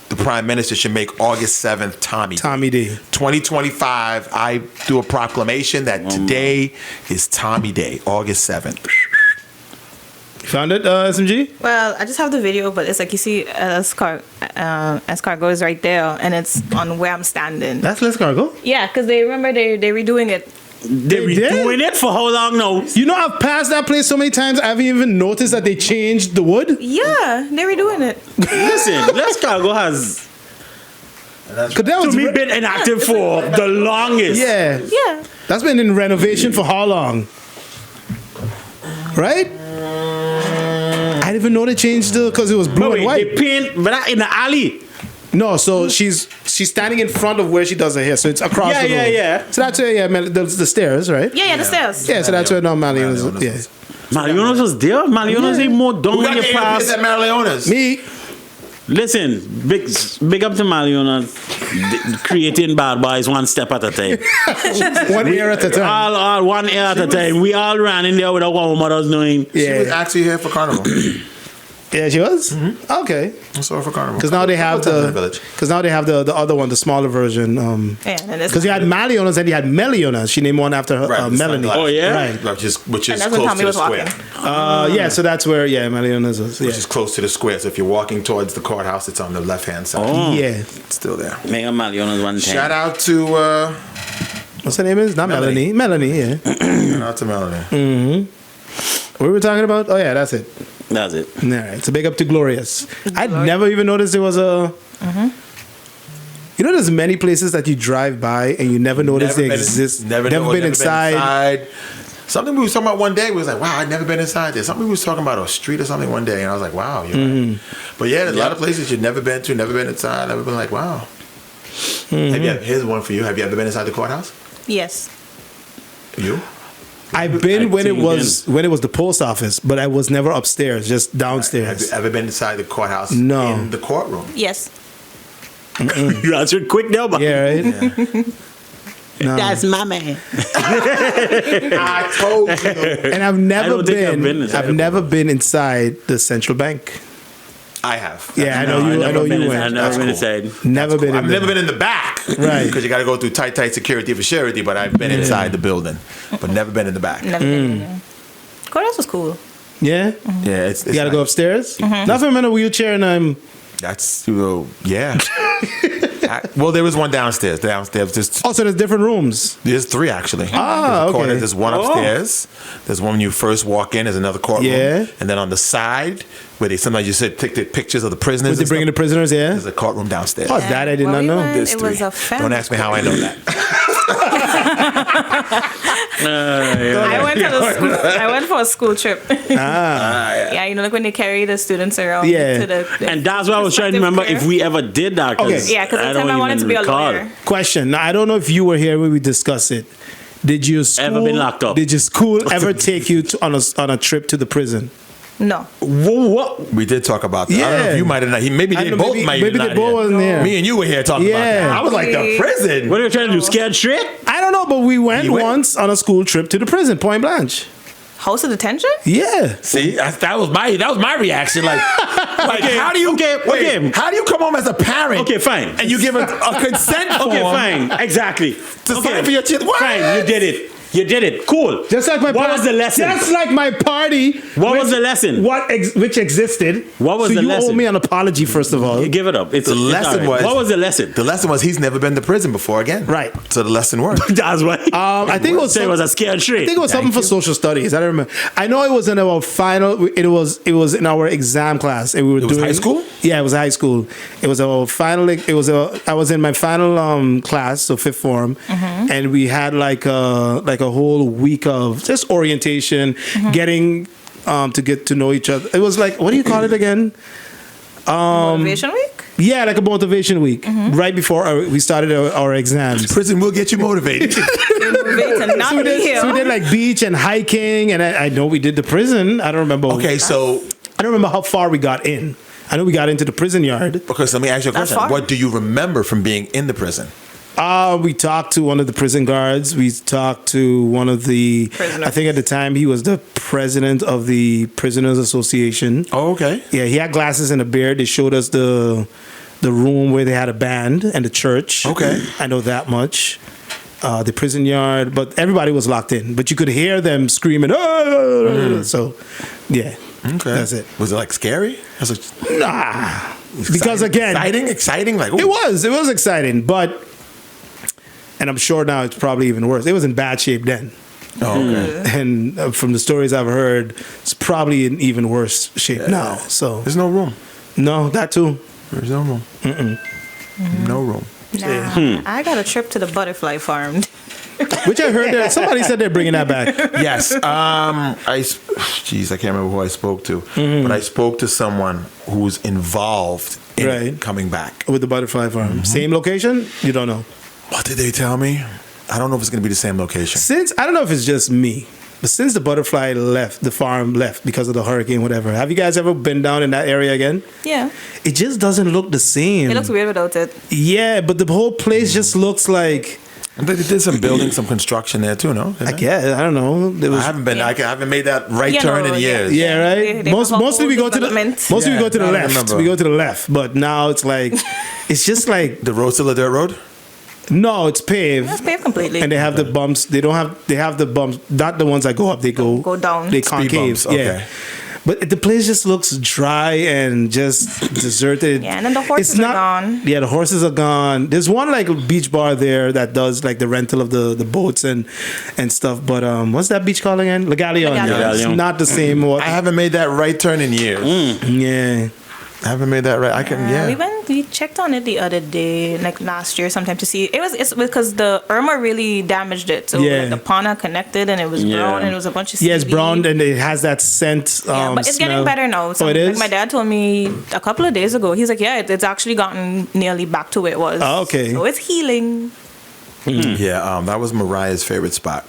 the Prime Minister should make August 7th Tommy Day. 2025, I do a proclamation that today is Tommy Day, August 7th. You found it, SMG? Well, I just have the video, but it's like you see escargot is right there, and it's on where I'm standing. That's l'escargot? Yeah, because they remember they're redoing it. They redoing it for how long now? You know, I've passed that place so many times, I haven't even noticed that they changed the wood. Yeah, they're redoing it. Listen, l'escargot has To me been inactive for the longest. Yeah. Yeah. That's been in renovation for how long? Right? I didn't even know they changed the because it was blue and white. They paint, but not in the alley. No, so she's standing in front of where she does her hair, so it's across the road. Yeah. So that's where the stairs, right? Yeah, the stairs. Yeah, so that's where Maliona's. Yeah. Maliona's was there. Maliona's ain't more dumb in your past. At Maliona's. Me. Listen, big up to Maliona's creating bad boys one step at a time. One ear at a time. All 1 ear at a time. We all ran in there without one mother's knowing. Yeah. She was actually here for Carnival. Yeah, she was. Okay. I saw her for Carnival. Because now they have the other one, the smaller version. Because you had Maliona's and you had Meliona's. She named one after her, Melanie. Oh yeah, right. Which is close to Tommy the was square. Yeah, so that's where Meliona's was. Which is close to the square. So if you're walking towards the courthouse, it's on the left hand side. Oh. Yeah, it's still there. Mega Maliona's one time. Shout out to what's her name is? Not Melanie. Melanie. Yeah. Shout out to Melanie. What were we talking about? Oh yeah, that's it. That's it. All right. So big up to Glorious. I'd never even noticed there was a. You know, there's many places that you drive by and you never notice they exist. Never been inside. Something we was talking about one day, we was like, wow, I'd never been inside there. Something we was talking about a street or something one day, and I was like, wow, you're right. But yeah, there's a lot of places you've never been to, never been inside, never been like, wow. Here's one for you. Have you ever been inside the courthouse? Yes. You? I've been when it was the post office, but I was never upstairs, just downstairs. Have you ever been inside the courthouse? No. In the courtroom? Yes. You answered quick now, but yeah, right. No. That's my man. I told you. And I've never been inside the central bank. I have. Yeah, I know you went. I've never been inside. Never been. I've never been in the back, right? Because you got to go through tight security for surety. But I've been inside the building, but never been in the back. Never been in there. Courthouse was cool. Yeah, yeah. It's you got to go upstairs. Not if I'm in a wheelchair and I'm. That's yeah. Well, there was one downstairs. There's so there's different rooms. There's 3 actually. Okay. There's one upstairs. There's one when you first walk in. There's another courtroom. Yeah. And then on the side, where sometimes you said take the pictures of the prisoners. They bring the prisoners. Yeah. There's a courtroom downstairs. Oh, that I did not know. There's it 3. was a family. Don't ask me how I know that. I went for a school trip. Yeah, you know, like when they carry the students around to the and that's what I was trying to remember if we ever did that. Okay. Yeah, because at the time I wanted to be a lawyer. Question. Now, I don't know if you were here when we discussed it. Did your school ever been locked up? Did your school ever take you on a trip to the prison? No. What? We did talk about that. Yeah. I don't know if you might have not. Maybe they both might have not. Maybe they both wasn't there. Me and you were here talking about that. I was like, the prison? What are you trying to do? Scared straight? I don't know, but we went once on a school trip to the prison, Point Blanche. House of detention? Yeah. See, that was my reaction. Like how do you how do you come home as a parent? Okay, fine. And you give a consent form? Okay, fine. Exactly. To sign for your kid. What? Fine, you did it. You did it. Cool. Just like my What was the lesson? Just like my party. What was the lesson? Which existed. What was the lesson? You owe me an apology, first of all. You give it up. The lesson was. What was the lesson? The lesson was he's never been to prison before again. Right. So the lesson worked. That's what. I think it was. It was a scared straight. I think it was something for social studies. I don't remember. I know it was in our final. It was in our exam class, and we were doing high school. Yeah, it was high school. It was our final. I was in my final class, so 5th form, and we had like a whole week of just orientation, getting to get to know each other. It was like, what do you call it again? Motivation week? Yeah, like a motivation week, right before we started our exams. Prison will get you motivated. So we did like beach and hiking, and I know we did the prison. I don't remember. Okay, so I don't remember how far we got in. I know we got into the prison yard. Because let me ask you a question. What do you remember from being in the prison? We talked to one of the prison guards. We talked to one of the prisoners. I think at the time he was the president of the Prisoners Association. Oh, okay. Yeah, he had glasses and a beard. They showed us the the room where they had a band and the church. Okay. I know that much. The prison yard, but everybody was locked in. But you could hear them screaming. So, yeah. Okay. That's it. Was it like scary? Nah. Because again, exciting. Like, ooh. it was exciting, but, and I'm sure now it's probably even worse. It was in bad shape then. Oh, okay. And from the stories I've heard, it's probably in even worse shape now. So there's no room. No, that too. There's no room. No room. Nah, I got a trip to the butterfly farm. Which I heard that somebody said they're bringing that back. Yes. I can't remember who I spoke to, but I spoke to someone who's involved in it coming back with the butterfly farm. Same location? You don't know. What did they tell me? I don't know if it's going to be the same location. I don't know if it's just me, but since the butterfly left, the farm left because of the hurricane, whatever. Have you guys ever been down in that area again? Yeah. It just doesn't look the same. It looks weird without it. Yeah, but the whole place just looks like. They did some building, some construction there too, no? I guess I don't know. I haven't been. I haven't made that right turn in years. Yeah, right. Mostly we go to the left. We go to the left, but now it's like, it's just like the road's still a dirt road. No, it's paved. It's paved completely. And they have the bumps. They have the bumps. Not the ones that go up. They go down. They concave. Okay. Yeah. But the place just looks dry and just deserted. Yeah, and then the horses are gone. Yeah, the horses are gone. There's one like beach bar there that does like the rental of the boats and stuff. But what's that beach called again? Le Galion. Yeah, it's not the same. I haven't made that right turn in years. Yeah. I haven't made that right. I can. We checked on it the other day, like last year, sometime to see. It's because the Irma really damaged it. So like the pana connected and it was brown and it was a bunch of it's brown and it has that scent. But it's getting better now. So it is? Like my dad told me a couple of days ago. He's like, it's actually gotten nearly back to where it was. Oh, okay. So it's healing. Yeah, that was Mariah's favorite spot.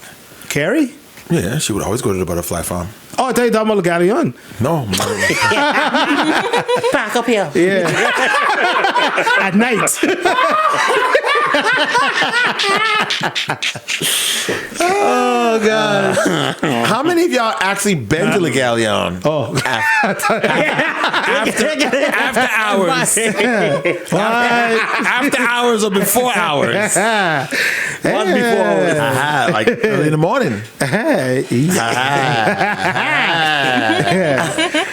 Carrie? Yeah, she would always go to the butterfly farm. Oh, I thought you talking about the Galion. No. Back up here. Yeah. At night. Oh, God. How many of y'all actually been to Le Galion? Oh. After hours. After hours or before hours? Once before hours. Like early in the morning.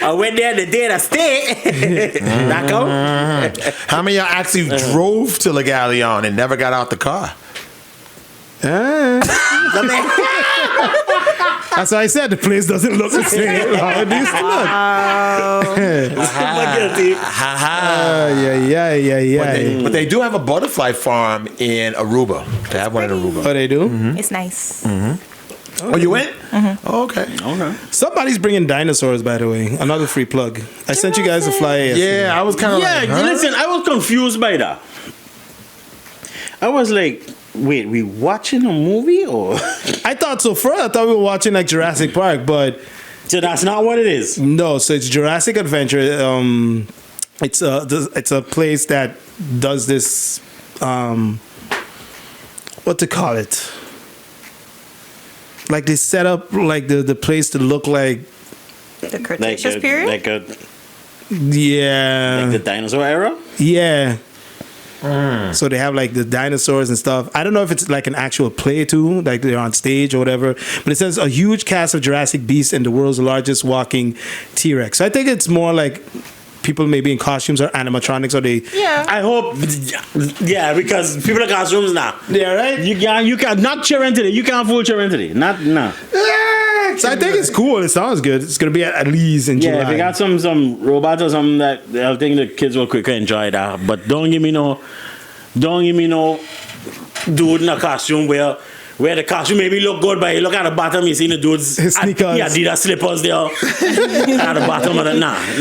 I went there the day I stayed. Knock out. How many of y'all actually drove to Le Galion and never got out the car? That's why I said the place doesn't look the same. How it used to look. But they do have a butterfly farm in Aruba. They have one in Aruba. Oh, they do? Mm-hmm. It's nice. Oh, you went? Oh, okay. Somebody's bringing dinosaurs, by the way. Another free plug. I sent you guys a flyer yesterday. Yeah, I was kind of like, listen, I was confused by that. I was like, wait, we watching a movie or? I thought so first. I thought we were watching like Jurassic Park, but so that's not what it is. No, so it's Jurassic Adventure. It's a place that does this. What to call it? Like they set up like the place to look like the Cretaceous period. Like the dinosaur era. Yeah. So they have like the dinosaurs and stuff. I don't know if it's like an actual play too, like they're on stage or whatever. But it says a huge cast of Jurassic beasts and the world's largest walking T-Rex. So I think it's more like people maybe in costumes or animatronics, or they. Yeah. I hope. Yeah, because people in costumes now. Yeah, right. You can not children today. You can't fool children today. Not no. So I think it's cool. It sounds good. It's gonna be at Lee's in July. Yeah, if you got some robots or something that I think the kids will quicker enjoy that. But don't give me no dude in a costume where the costume maybe look good, but you look at the bottom, you see the dude's his sneakers. Yeah, Adidas slippers there at the bottom of the No. If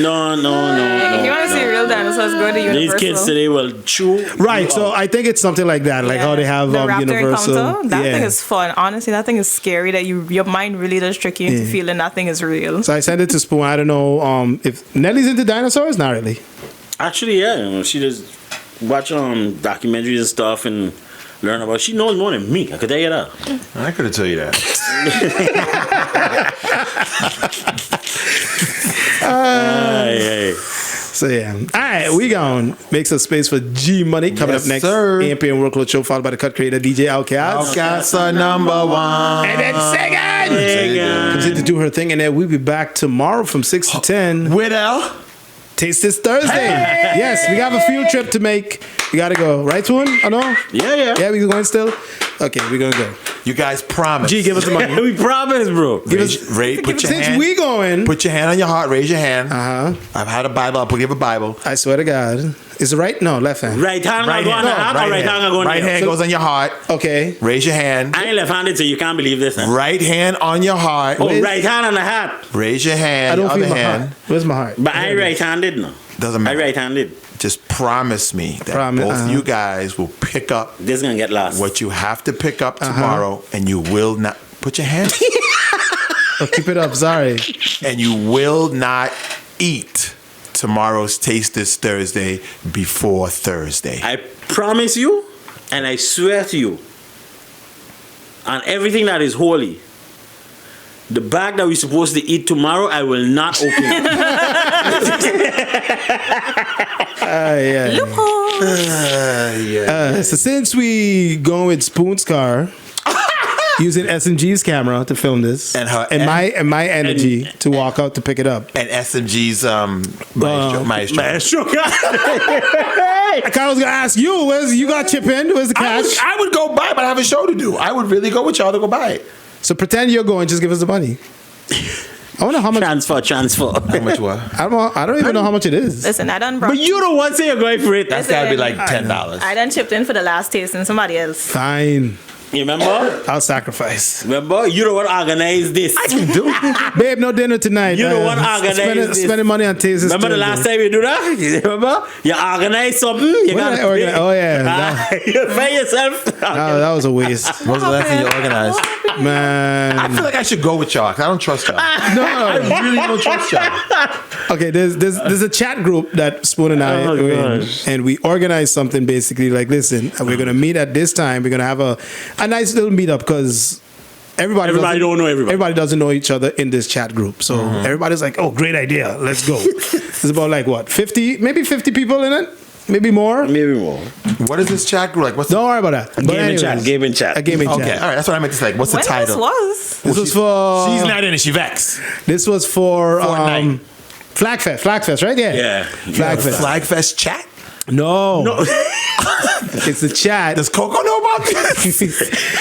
you want to see real dinosaurs, go to Universal. These kids today will chew. Right, so I think it's something like that, like how they have the Raptor Universal. Encounter. That thing is fun. Honestly, that thing is scary. That your mind really does trick you into feeling that thing is real. So I sent it to Spoon. I don't know if Nellie's into dinosaurs. Not really. Actually, yeah, she just watch documentaries and stuff and learn about. She knows more than me. I could tell you that. I could have told you that. So yeah. All right, we gone. Make some space for G Money coming up next. Sir. AMP and Workload Show, followed by the cut creator DJ Outcast. Outcasts are number one. And then Sagan comes in to do her thing, and then we'll be back tomorrow from 6 to 10. With L. Taste This Thursday. Hey! Yes, we have a field trip to make. We gotta go. Right, Twin? I know? Yeah, we going still? Okay, we're gonna go. You guys promise. G, give us the money. We promise, bro. Put your Since hand. we going. Put your hand on your heart. Raise your hand. I've had a Bible. I'll give a Bible. I swear to God. Is it right? No, left hand. Right hand, I go on the heart, or right hand, I go on the Right hand goes on your heart. Okay. Raise your hand. I ain't left-handed, so you can't believe this. Huh? Right hand on your heart. Oh, right hand on the heart. Raise your hand. I don't feel other my hand. heart. Where's my heart? But I right-handed, no. Doesn't matter. I right-handed. Just promise me that both of you guys will pick up This is gonna get lost. what you have to pick up tomorrow, and you will not put your hand. Oh, keep it up. Sorry. And you will not eat tomorrow's Taste This Thursday before Thursday. I promise you, and I swear to you, on everything that is holy, the bag that we're supposed to eat tomorrow, I will not open it. So since we going with Spoon's car, using SMG's camera to film this, and my energy to walk out to pick it up, and SMG's maestro. I was gonna ask you, you got chip in? Where's the cash? I would go buy it, but I have a show to do. I would really go with y'all to go buy it. So pretend you're going. Just give us the money. I wonder how much. Transfer. How much what? I don't even know how much it is. Listen, I done brought. But you don't want to say you're going for it. That's gotta be like $10. I done chipped in for the last taste and somebody else. Fine. You remember? I'll sacrifice. Remember? You don't want to organize this. I can do it. Babe, no dinner tonight. You don't want to organize this. Spending money on Taste This Remember the last time you do that? You remember? You organize something. You What did I organize? Oh, yeah. You pay yourself. No, that was a waste. What was the last thing you organized? Man. I feel like I should go with y'all 'cause I don't trust y'all. No. I really don't trust y'all. Okay, there's a chat group that Spoon and I are in, and we organize something basically like, listen, we're gonna meet at this time. We're gonna have a nice little meetup because everybody don't know everybody. Everybody doesn't know each other in this chat group, so everybody's like, oh, great idea, let's go. There's about like what 50 people in it. Maybe more. What is this chat group like? Don't worry about that. Gaming chat. A gaming chat. Okay, all right. That's what I meant to say. What's the title? This was for. She's not in it. She vexed. This was for Fortnite. Flagfest, right? Yeah. Flagfest. Flagfest chat. No. It's a chat. Does Coco know about this?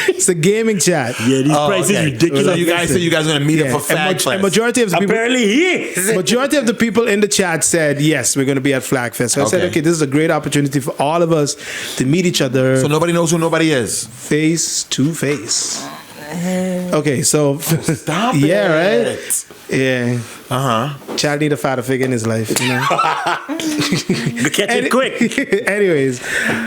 It's a gaming chat. Yeah, these prices ridiculous. So you guys said you guys are gonna meet up for Flagfest. And majority of the people, apparently he is. majority of the people in the chat said yes, we're going to be at Flagfest. So I said, okay, this is a great opportunity for all of us to meet each other. So nobody knows who nobody is. Face to face. Okay, so Stop it. yeah, right? Yeah. Child need a father figure in his life, you know. Catch it quick. Anyways.